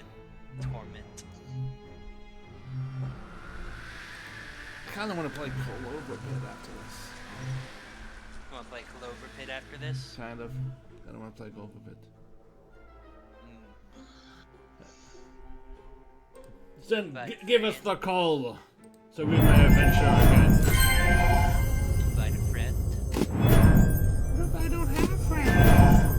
torment. I kind of want to play Clover Pit after this. You wanna play Clover Pit after this? Kind of. I don't want to play Clover Pit. Then give us the call, so we may adventure again. Invite a friend. What if I don't have friends?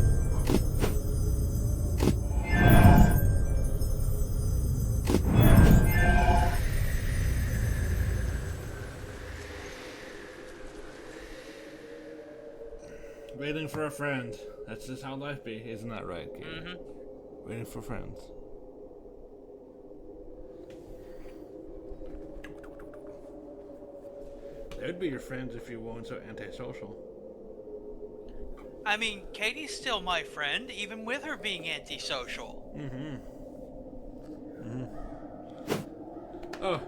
Waiting for a friend. That's just how life be, isn't that right, kid? Mm-hmm. Waiting for friends. They'd be your friends if you weren't so antisocial. I mean, Katie's still my friend, even with her being antisocial. Mm-hmm. Oh.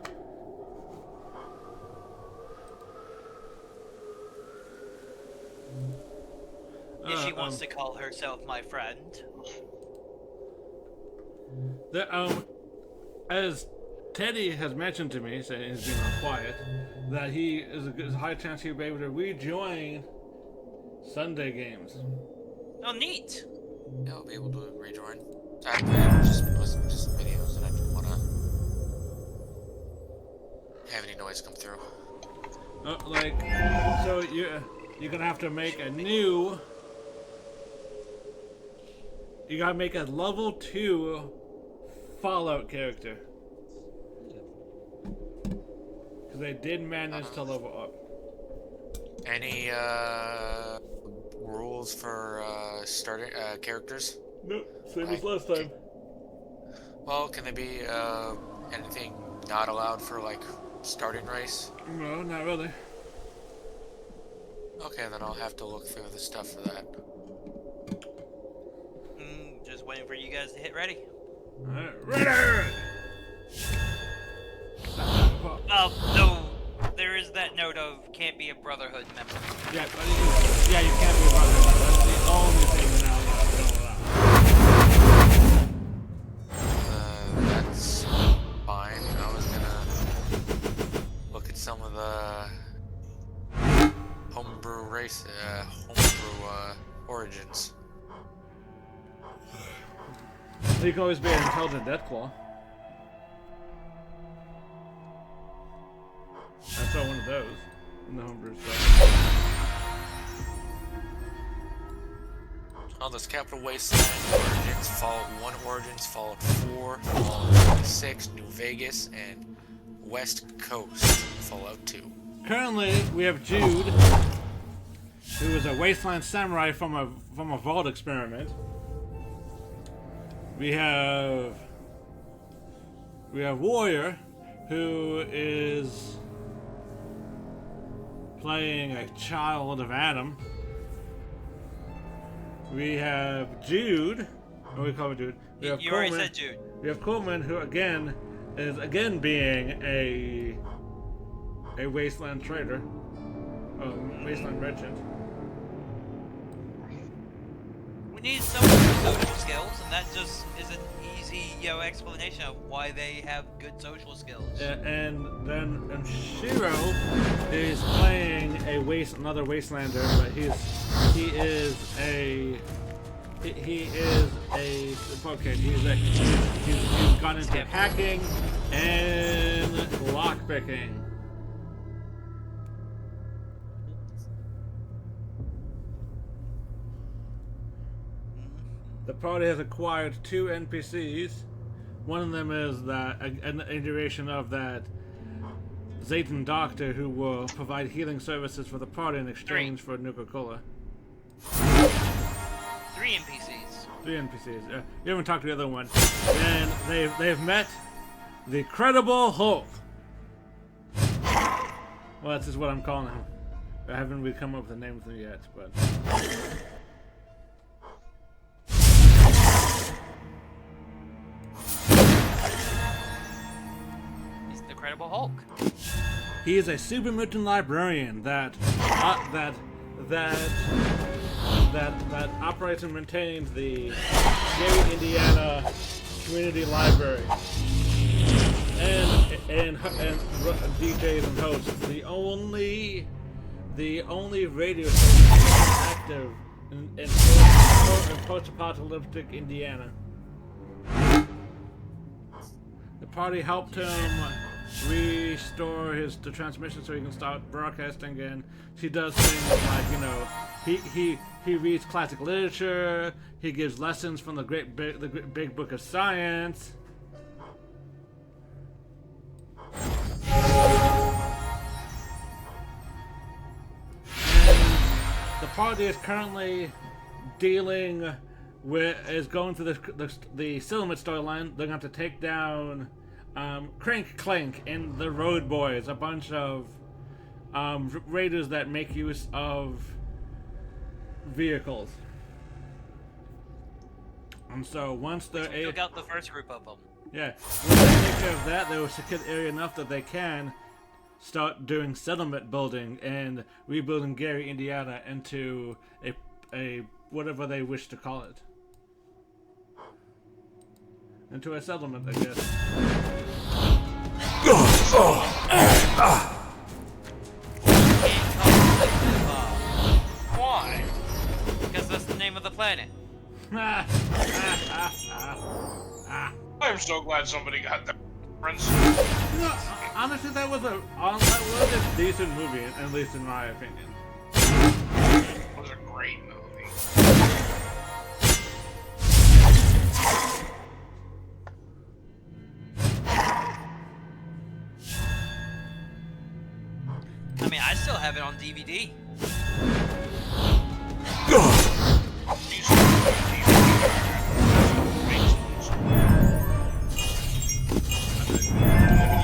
If she wants to call herself my friend. As Teddy has mentioned to me, saying he's being quiet, that he is a high chance he'll be able to rejoin Sunday games. Oh, neat. Yeah, I'll be able to rejoin. I've just been listening to some videos and I didn't want to have any noise come through. So you're gonna have to make a new. You gotta make a level 2 Fallout character. Because they did manage to level up. Any rules for starting characters? Nope, same as last time. Well, can they be anything not allowed for like starting race? No, not really. Okay, then I'll have to look through the stuff for that. Just waiting for you guys to hit ready. Alright, ready! No, there is that note of can't be a Brotherhood member. Yeah, but you can't be a brotherhood member. That's the only thing now you don't allow. That's fine. I was gonna look at some of the homebrew origins. You can always be an intelligent Deathclaw. I saw one of those in the homebrew stuff. On this Capital Wasteland Origins, Fallout 1 Origins, Fallout 4, Fallout 6, New Vegas, and West Coast, Fallout 2. Currently, we have Jude, who is a wasteland samurai from a vault experiment. We have Warrior, who is playing a child of Adam. We have Jude. Oh, we call him Jude. We have You Coleman. already said Jude. We have Coleman, who is being a wasteland trader, wasteland merchant. We need someone with social skills, and that just is an easy, explanation of why they have good social skills. And then Shiro is playing another wastelander, but he's gone into hacking and lockpicking. The party has acquired 2 NPCs. One of them is an iteration of that Zayton doctor who will provide healing services for the party in exchange for Nuka-Cola. 3 NPCs. 3 NPCs. You haven't talked to the other one. And they've met the Credible Hulk. Well, that's just what I'm calling him. I haven't really come up with a name for him yet, but. He's the Credible Hulk. He is a super mutant librarian that operates and maintains the Gary, Indiana Community Library, and DJs and hosts the only radio station active in post-apocalyptic Indiana. The party helped him restore the transmission so he can start broadcasting again. She does things like, he reads classic literature, he gives lessons from the great big book of science. And the party is currently going through the Silhouette storyline. They're going to take down Crank Clank and the Road Boys, a bunch of raiders that make use of vehicles. And so once they're Took out the first group of them. once they take care of that, they will secure the area enough that they can start doing settlement building and rebuilding Gary, Indiana into a whatever they wish to call it. Into a settlement, I guess. Why? Because that's the name of the planet. I'm so glad somebody got that reference. Honestly, that was a decent movie, at least in my opinion. It was a great movie. I mean, I still have it on DVD. We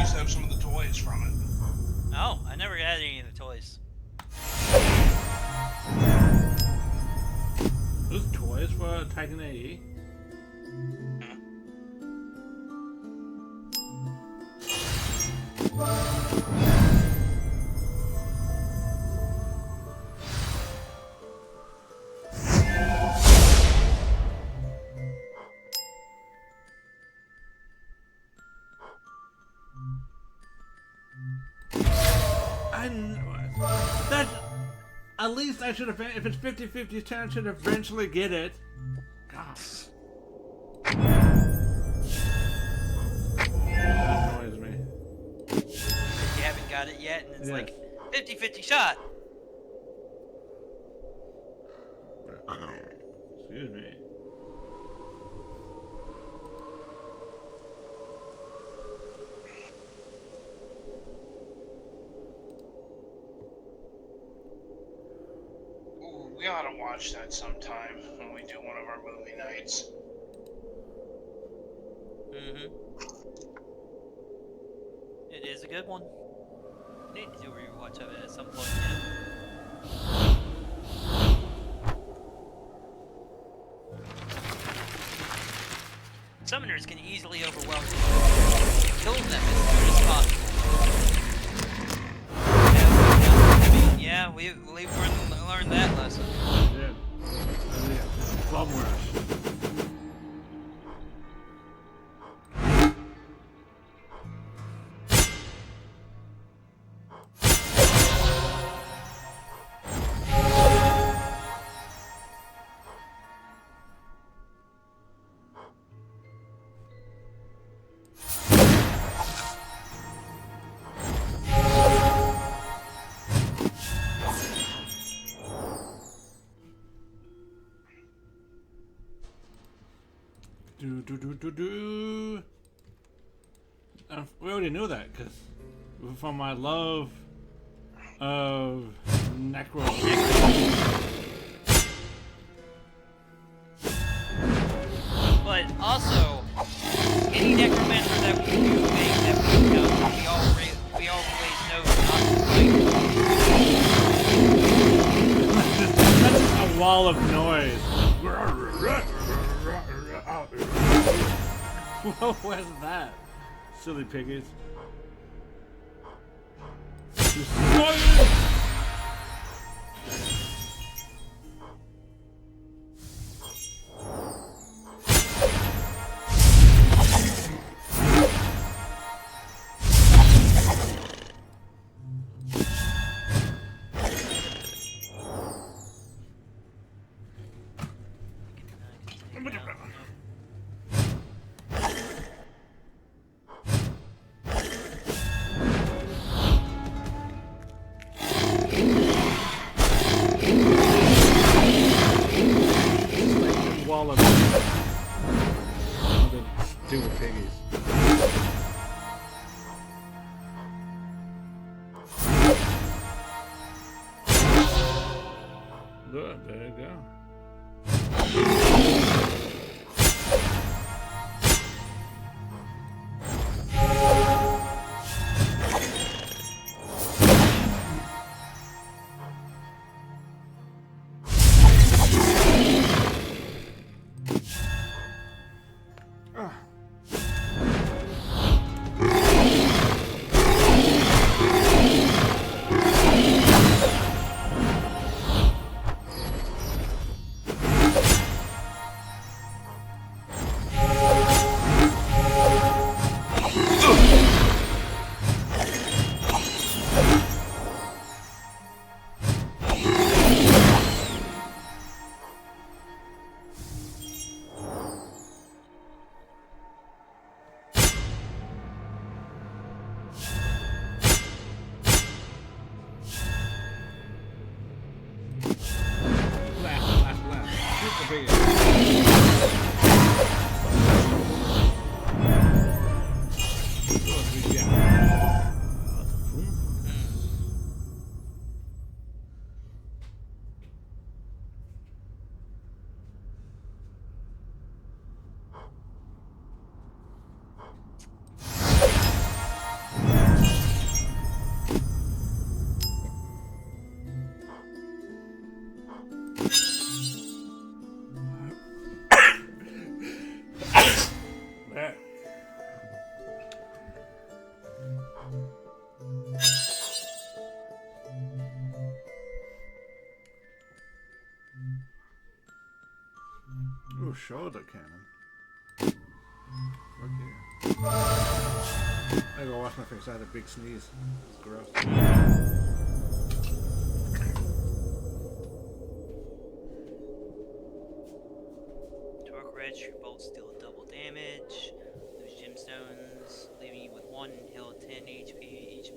used to have some of the toys from it. Oh, I never had any of the toys. Those toys for Titan AE? That at least I should have. If it's 50-50 chance, I should eventually get it. God. That annoys me. You haven't got it yet, and it's Yes. like 50-50 shot. Excuse me. Ooh, we ought to watch that sometime when we do one of our movie nights. Mm-hmm. It is a good one. Need to do a rewatch of it at some point. Yeah. Summoners can easily overwhelm you. Killing them is as soon as possible. Yeah, we've learned that lesson. Yeah. Bum rush. Do. We already knew that because from my love of necro. But also, any necromancer that we do make that we always know not to fight. That's just a wall of noise. What was that? Silly piggies. Wall of do with piggies. Good, there you go. Ooh, shoulder cannon. Look here. I gotta wash my face. I had a big sneeze. It's gross. Torque wrench, your bolts deal double damage. Lose gemstones, leaving you with 1 heal 10 HP each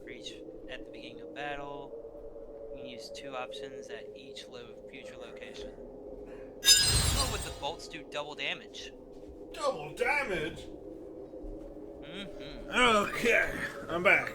for each at the beginning of battle. You can use 2 options at each future location. Oh, with the bolts do double damage. Double damage? Mm-hmm. Okay, I'm back.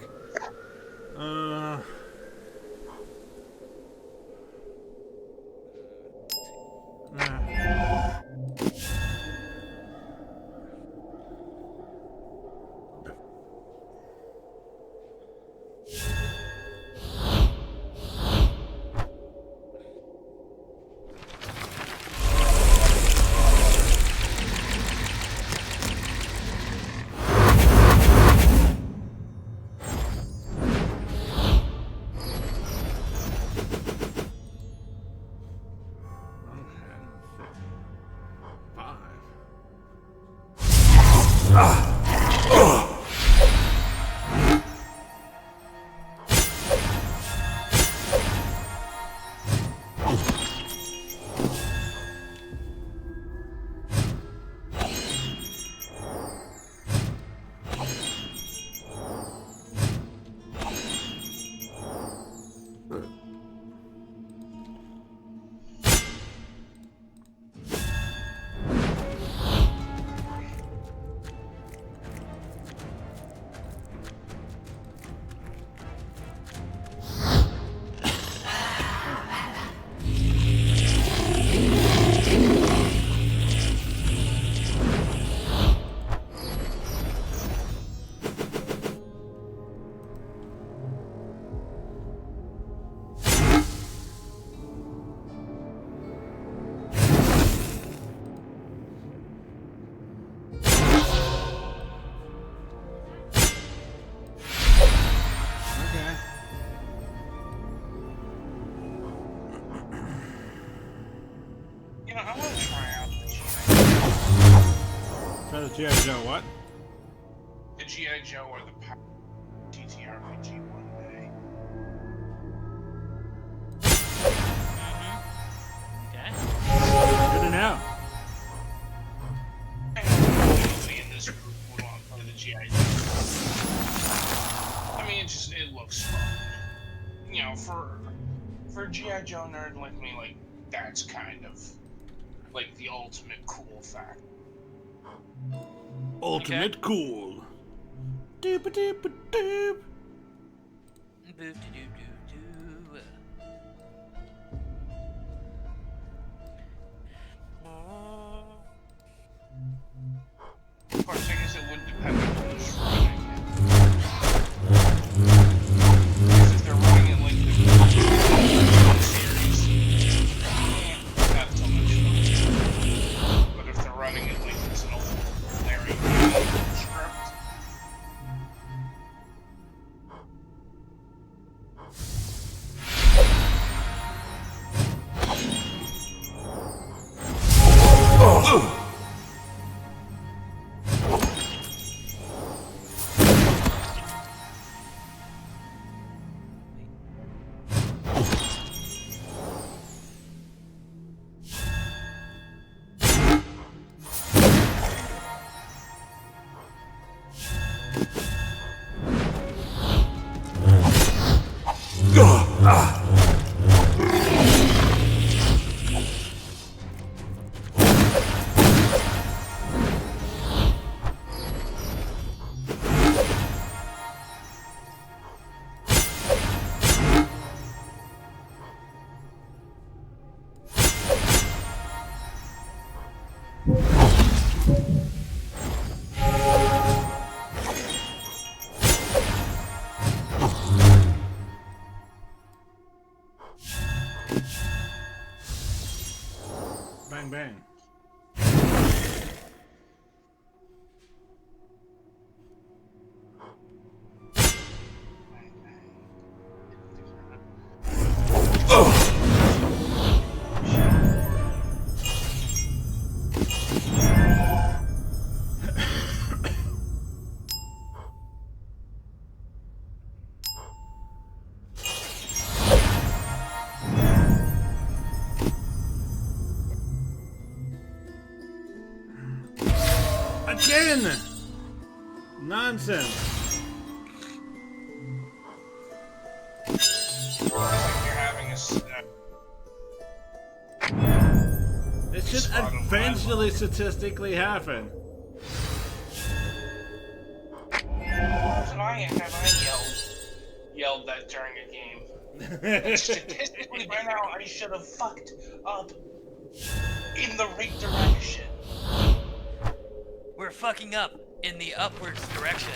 You know, I want to try out the Try the G.I. Joe, what? G.I. Joe or the TTRPG one day. Okay. Good to know. Nobody in this group would want to play the G.I. Joe. I mean, it looks fun. You know, for a G.I. Joe nerd like me, like, that's kind of like the ultimate cool fact. Ultimate cool. Doop doop doop. Boo-doo-doo-doo-doo. Of course, I guess it would depend on who's running it. Because if they're running it like the series, not so much fun. But if they're running it like it's an old Larry script, Bang bang. Again! Nonsense. You're having a. It should eventually statistically happen. Have I yelled that during a game? Statistically, by now, I should have fucked up in the right direction. We're fucking up in the upwards direction.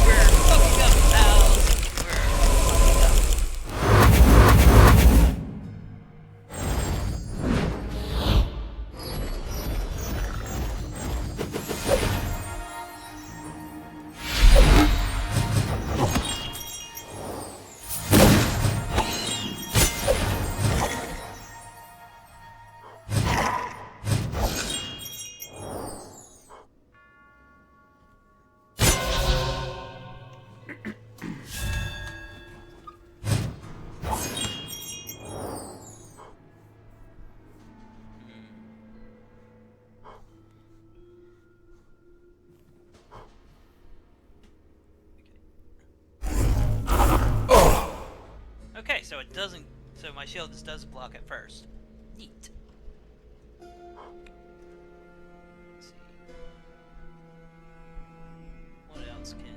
We're fucking up, pals. We're fucking up. Okay, so it doesn't. So my shield just does block at first. Neat. Let's see. What else can I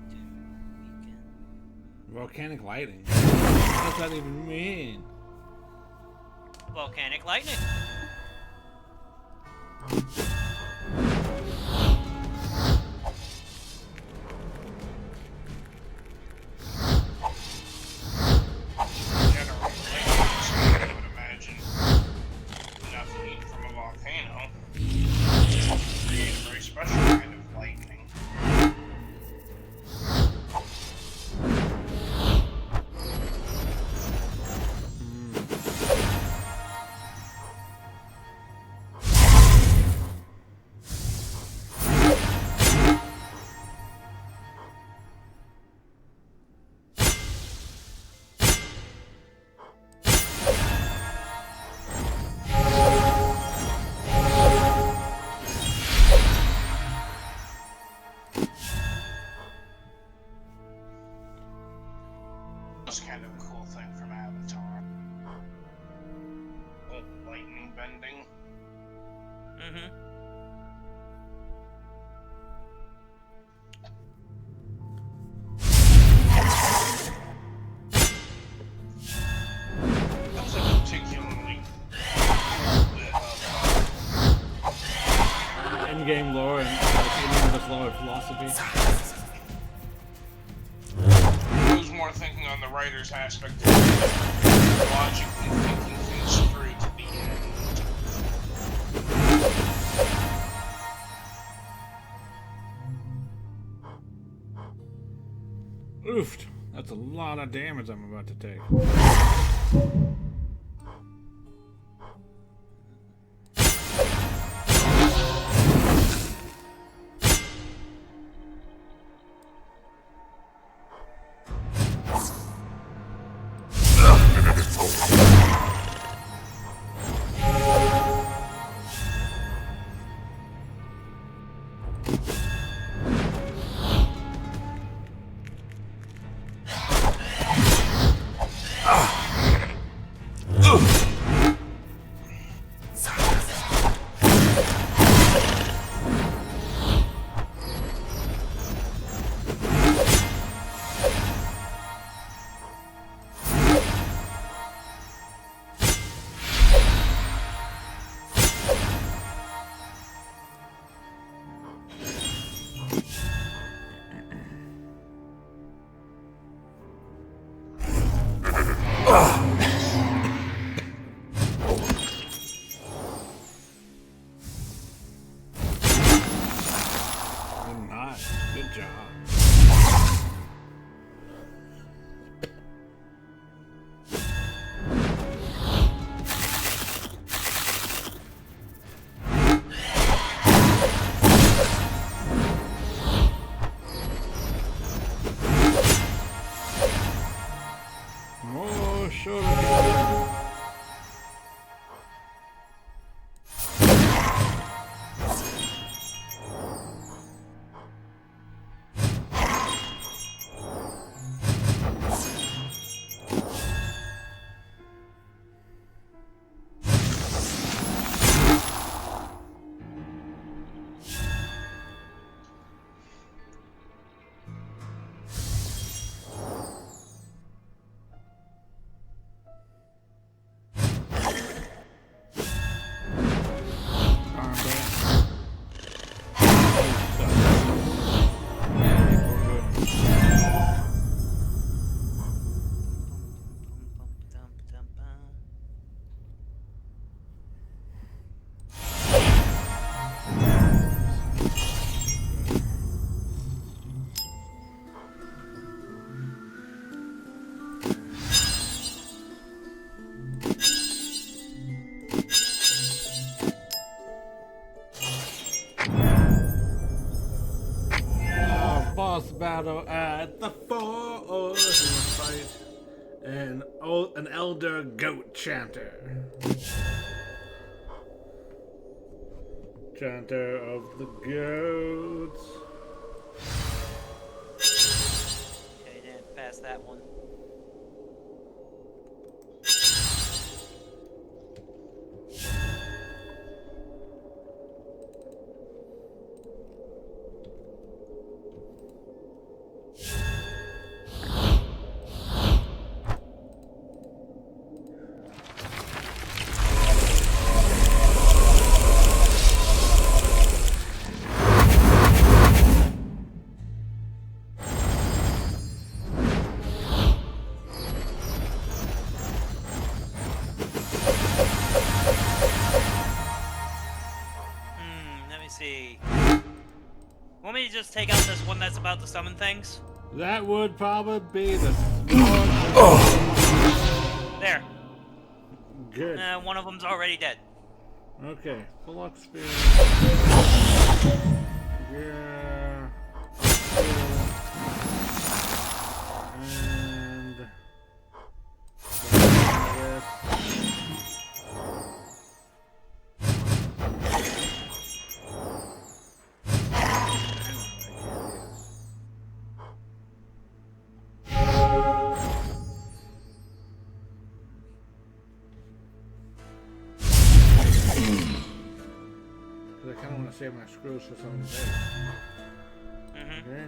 do? Weaken. Volcanic lightning. What does that even mean? Volcanic lightning. Kind of a cool thing from Avatar. Oh, lightning bending. Mm-hmm. That was a particularly cool bit of In-game lore and like, lore and philosophy. I was more thinking on the writer's aspect of logically thinking things through to the end. Oof, that's a lot of damage I'm about to take. battle at the fort. Who will fight an elder goat chanter. Chanter of the goats. Okay, didn't pass that one. Let me see. Want me to just take out this one that's about to summon things? That would probably be the There. good. One of them's already dead. Okay, Flux Sphere. Yeah. And this. I kind of want to save my screws for something big. Okay.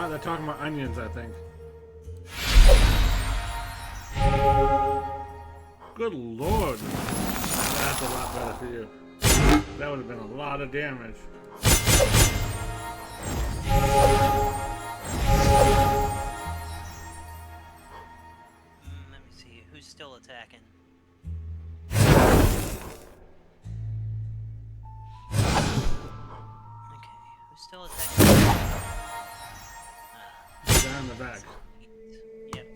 They're talking about onions, I think. Good lord. That's a lot better for you. That would have been a lot of damage. Let me see. Who's still attacking? Okay, who's still attacking? Down the back. Yep.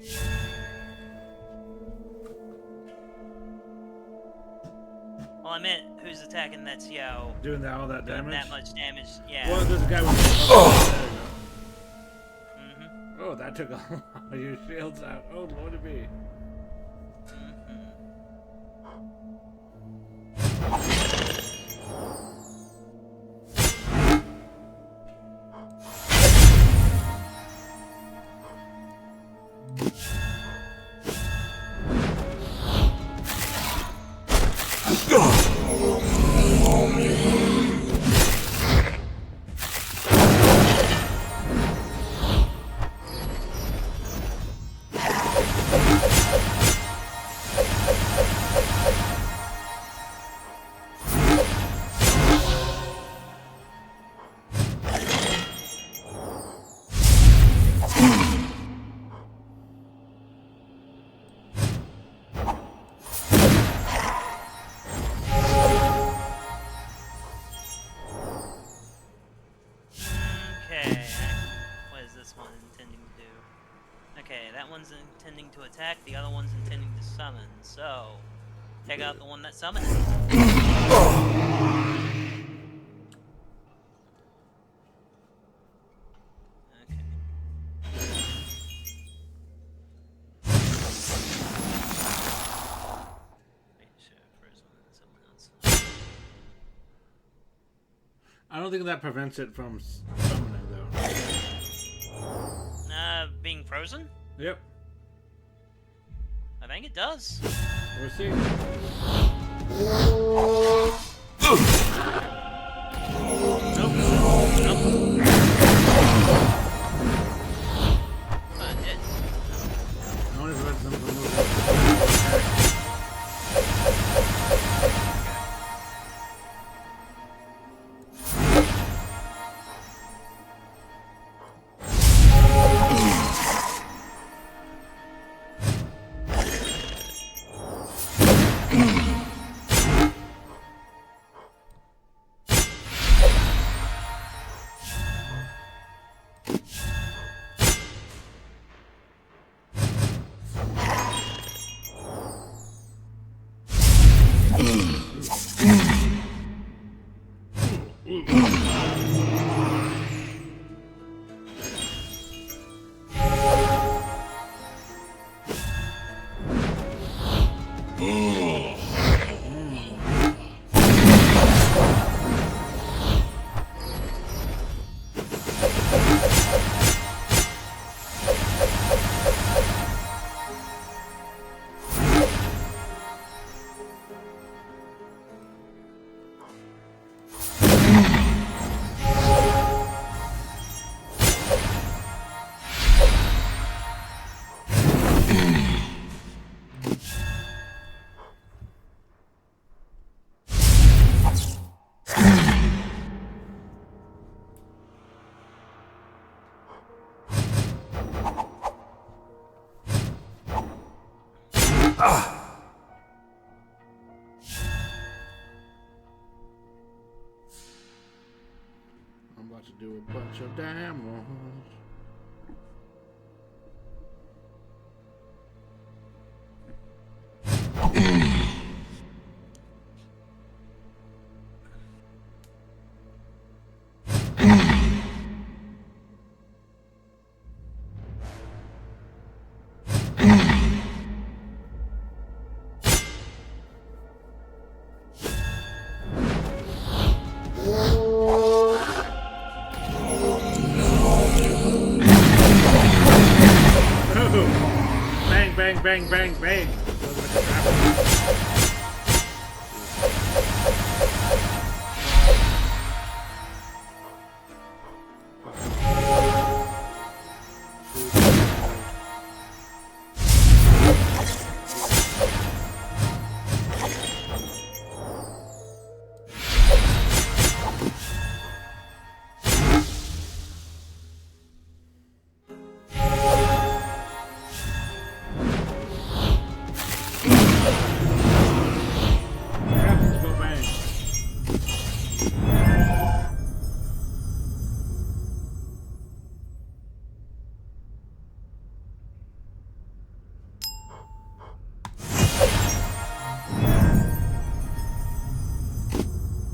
Well, I meant who's attacking that's, doing all that doing damage? that much damage. Yeah. Well, there's a guy with... Oh! Mm-hmm. Oh, that took a lot of your shields out. Oh, Lordy be. that one's intending to attack, the other one's intending to summon, so take out the one that summoned. I don't think that prevents it from summoning, though. Being frozen? Yep. I think it does. We'll see. Nope. It did. No one is about to move. I'm about to do a bunch of damage. Bang, bang, bang.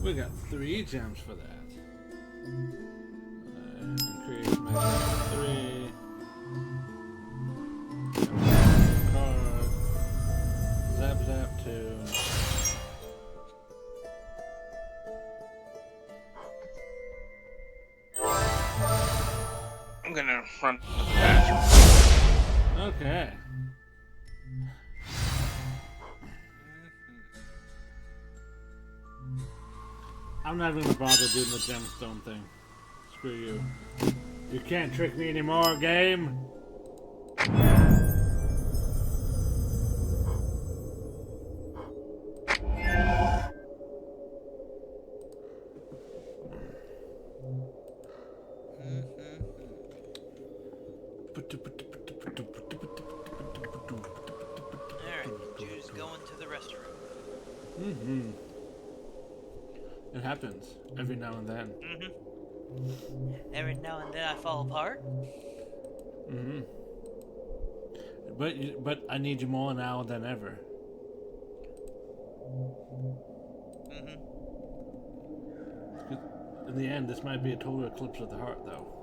We got 3 gems for that. Increase my 3. Card. Zap zap 2. I'm gonna run to the bathroom. Okay. I'm not even gonna bother doing the gemstone thing. Screw you. You can't trick me anymore, game. Alright, Jude's going to the restroom. Mm-hmm. It happens every now and then. Every now and then I fall apart. But I need you more now than ever. Mm-hmm. In the end, this might be a total eclipse of the heart, though.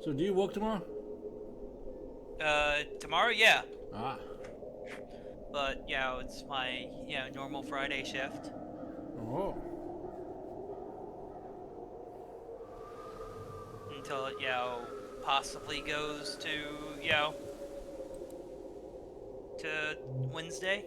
So do you work tomorrow? Tomorrow, yeah. Ah. But, it's my, normal Friday shift. Oh. Until it, possibly goes to, to Wednesday.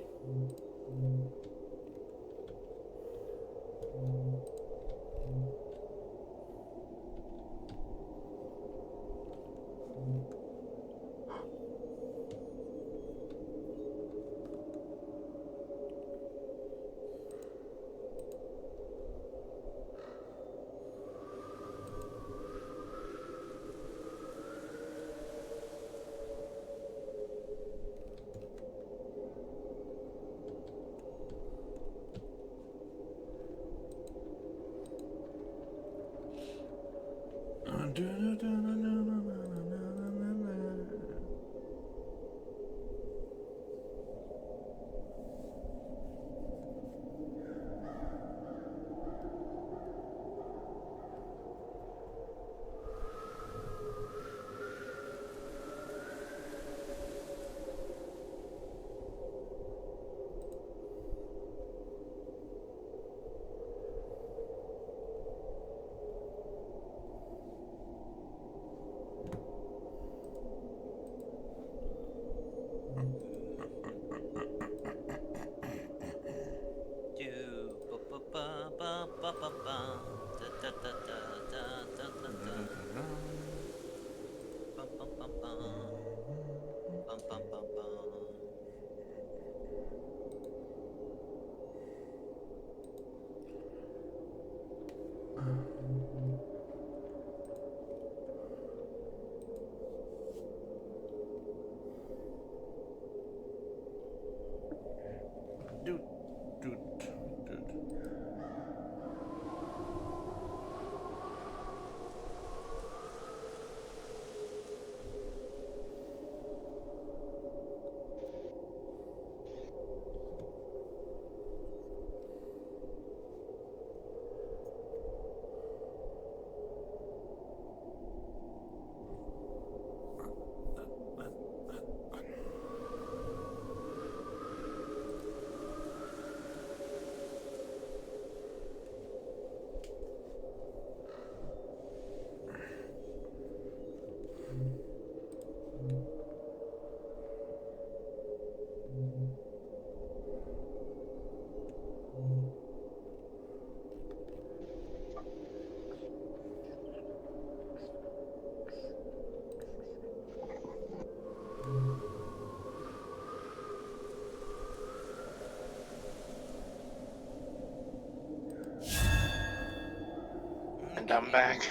Dude. And I'm back.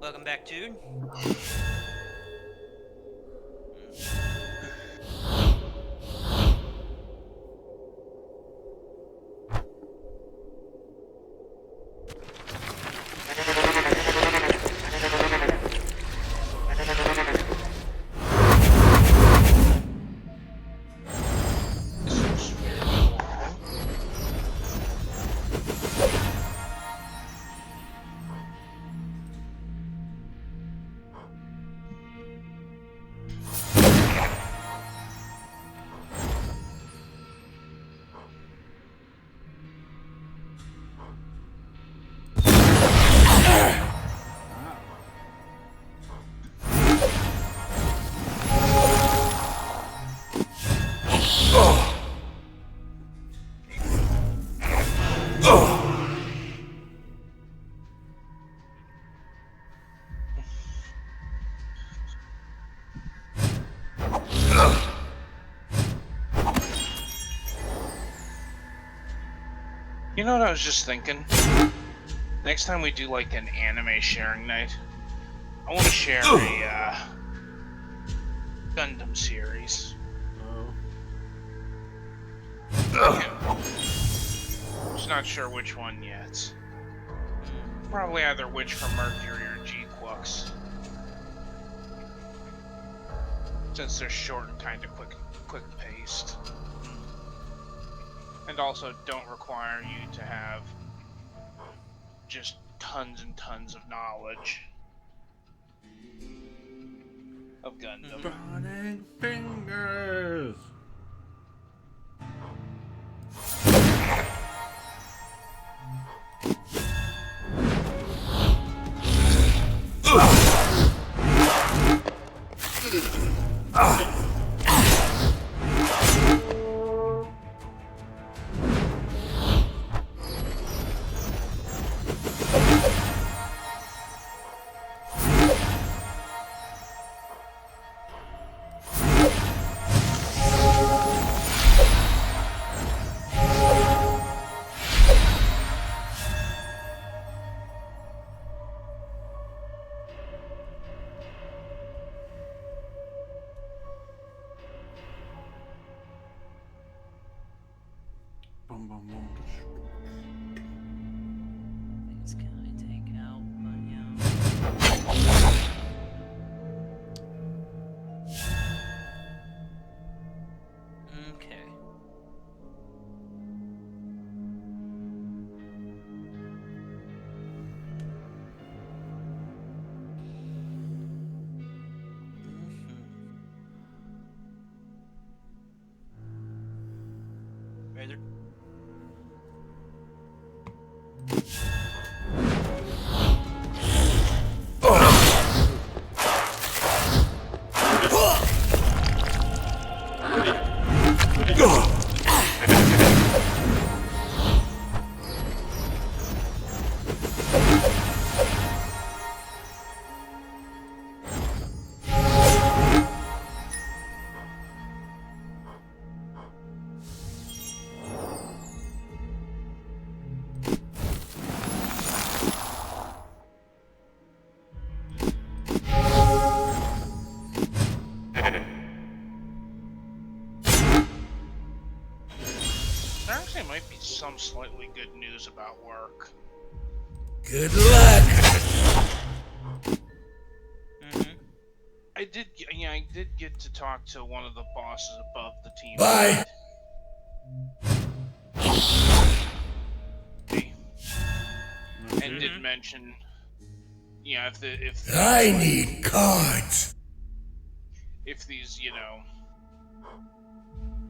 Welcome back, Jude. You know what I was just thinking? Next time we do like an anime sharing night, I want to share a Gundam series. Just not sure which one yet. Probably either Witch from Mercury or G-Quux. Since they're short and kind of quick paced. And also don't require you to have just tons and tons of knowledge of Gundam. Burning fingers. Boom, boom, boom. Things can I take out, but yeah. Okay. Razor. There actually might be some slightly good news about work. Good luck! I did get to talk to one of the bosses above the team. Bye! And did mention, yeah, if I need cards! if these,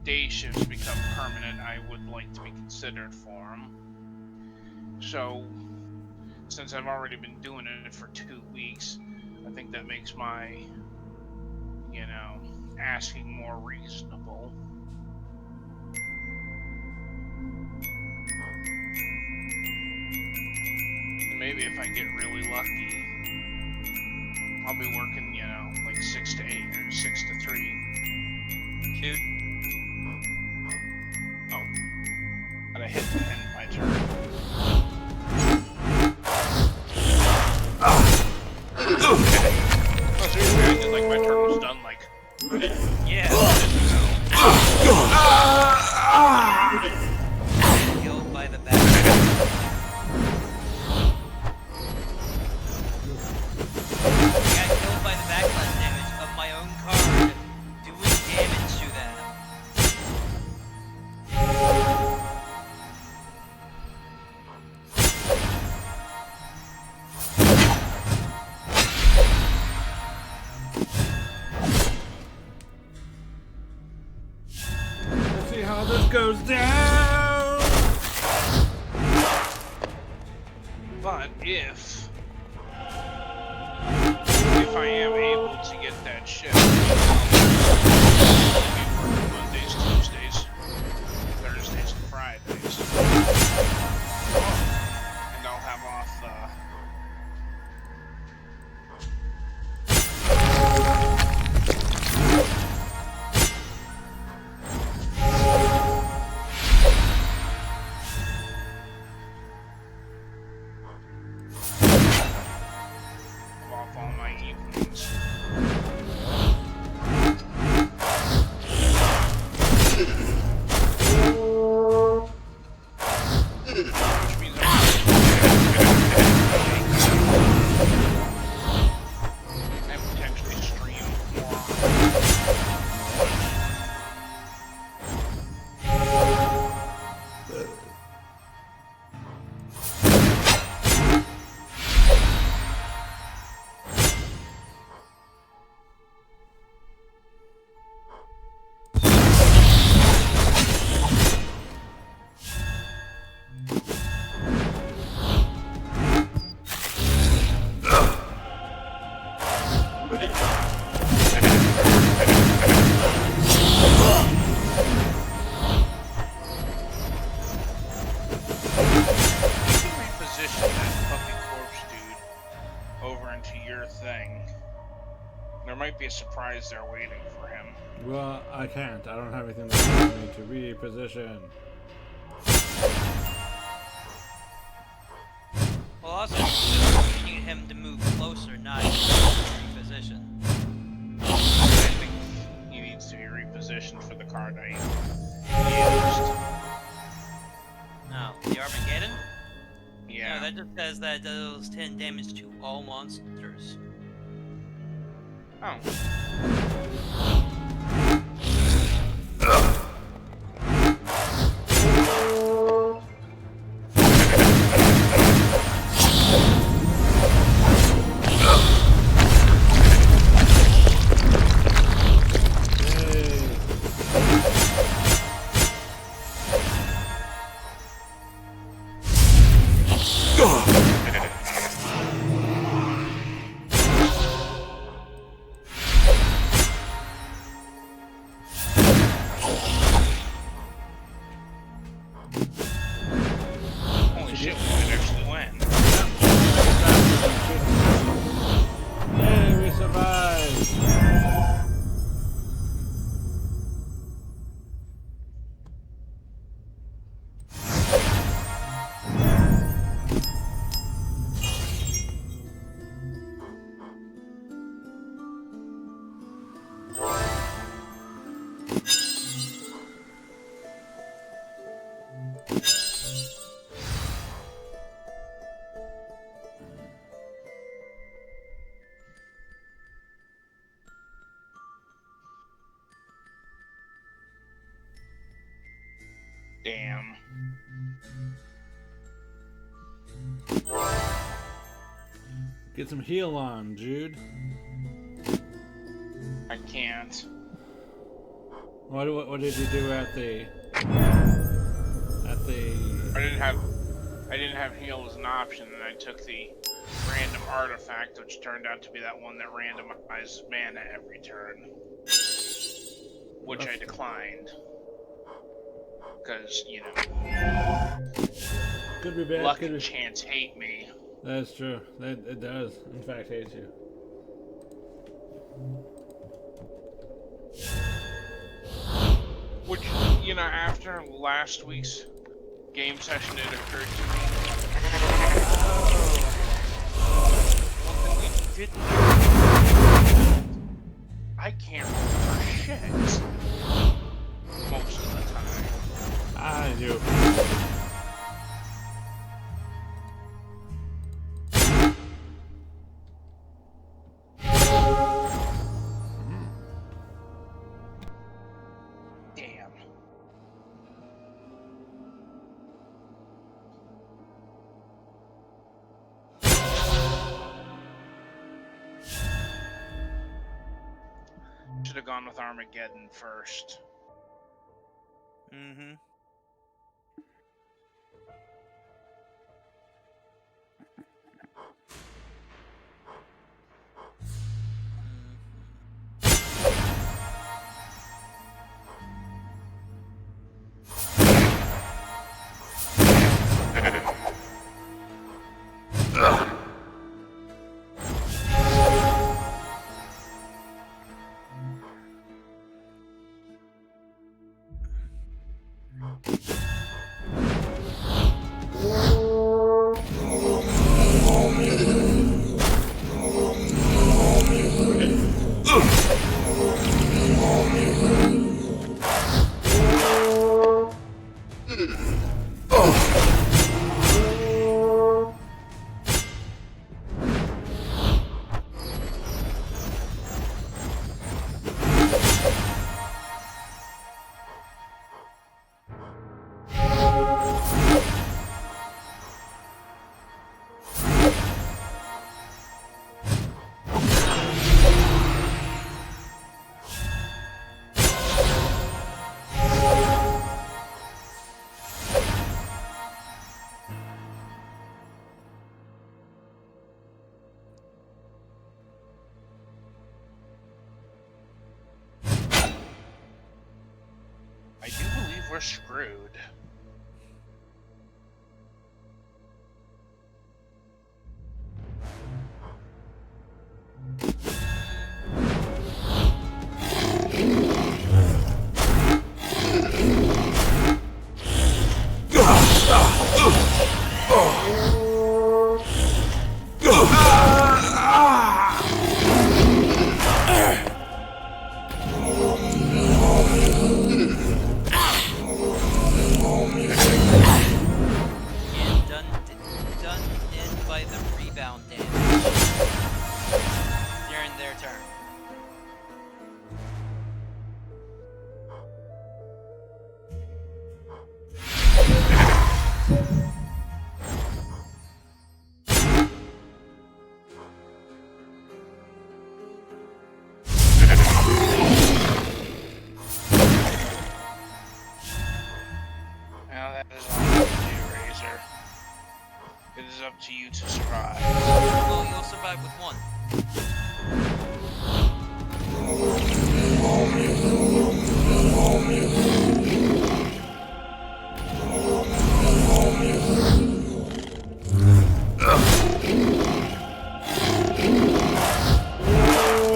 day shifts become permanent, I would like to be considered for them. So, since I've already been doing it for 2 weeks, I think that makes my, asking more reasonable. And maybe if I get really lucky, I'll be working, like 6 to 8 or 6 to 3. Shoot. Oh. But I hit the end of my turn. Oh, so I did like my turn was done, like. Yeah. Killed by the back. I got killed by the backlash damage of my own card, doing damage to them. Let's see how this goes down. But if I am able to get that shift, I'll be working Mondays, Tuesdays, Thursdays, and Fridays. And I'll have off, There might be a surprise there waiting for him. Well, I can't. I don't have anything that allows me to reposition. Well, also, you need him to move closer, not reposition. I think he needs to be repositioned for the card I used. No, the Armageddon? Yeah. No, that just says that it deals 10 damage to all monsters. Oh. Holy shit, we might actually win. Yay, we survived! Damn. Get some heal on, Jude. I can't. What did you do at the I didn't have heal as an option, and I took the random artifact, which turned out to be that one that randomizes mana every turn, which I declined. Because, you know, Could be bad. luck Could and be. chance hate me. That's true. It does, in fact, hate you. Which, you know, after last week's game session, it occurred to me. One thing we didn't do. I can't remember shit. Most of the time. I do. Damn. Should have gone with Armageddon first. Mm-hmm. I do believe we're screwed. up to you to survive. Well, you'll survive with one.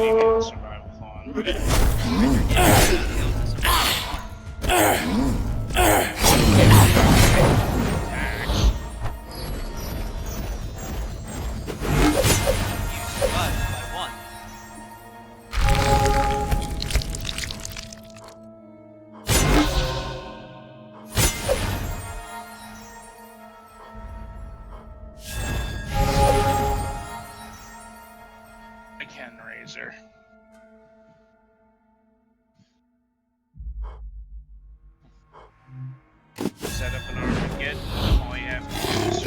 Maybe I'll survive with one. You survived by one. I can Razor. Set up an Armageddon. All you have to do is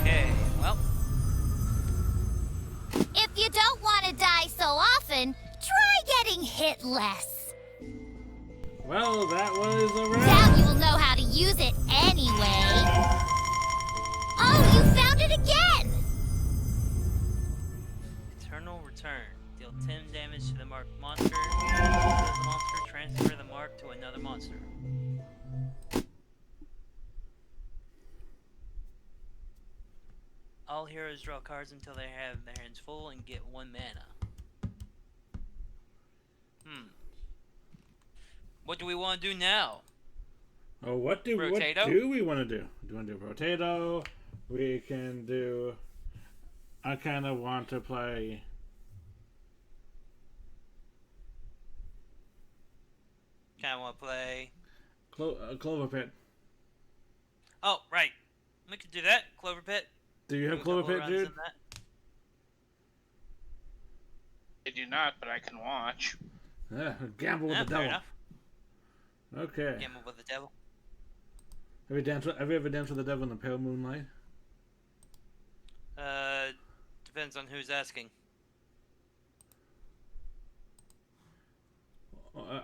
Okay, well, If you don't want to die so often, try getting hit less. Well, that was a wrap. Doubt you'll know how to use it anyway. Oh, you found it again! Eternal Return. Deal 10 damage to the marked monster. Does the monster transfer the mark to another monster? All heroes draw cards until they have their hands full and get 1 mana. What do we want to do now? Oh, what do we want to do? Do we want to do potato? We can do. I kind of want to play. Kind of want to play. Clover Pit. Oh, right. We could do that. Clover Pit. Do you have Do a Clover couple Pit, runs Jude? in that. I do not, but I can watch. Yeah, gamble with Yeah, the fair devil. enough. Okay. Gamble with the devil. Have you ever danced with the devil in the pale moonlight? Depends on who's asking.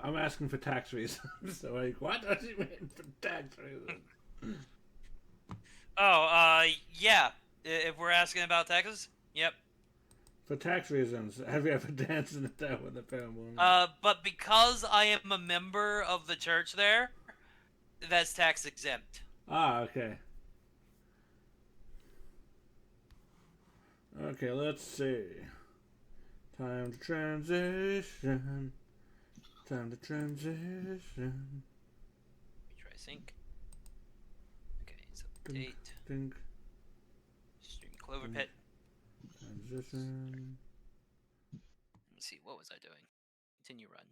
I'm asking for tax reasons. So like, what does he mean for tax reasons? Oh, yeah. If we're asking about taxes, yep. For tax reasons, have you ever danced in the devil in the pale moonlight? But because I am a member of the church there, that's tax exempt. Ah, okay. Okay, let's see. Time to transition. Time to transition. Let me try sync. Okay, so date. Think. Stream Clover Pit. Transition. Let's see, what was I doing? Continue run.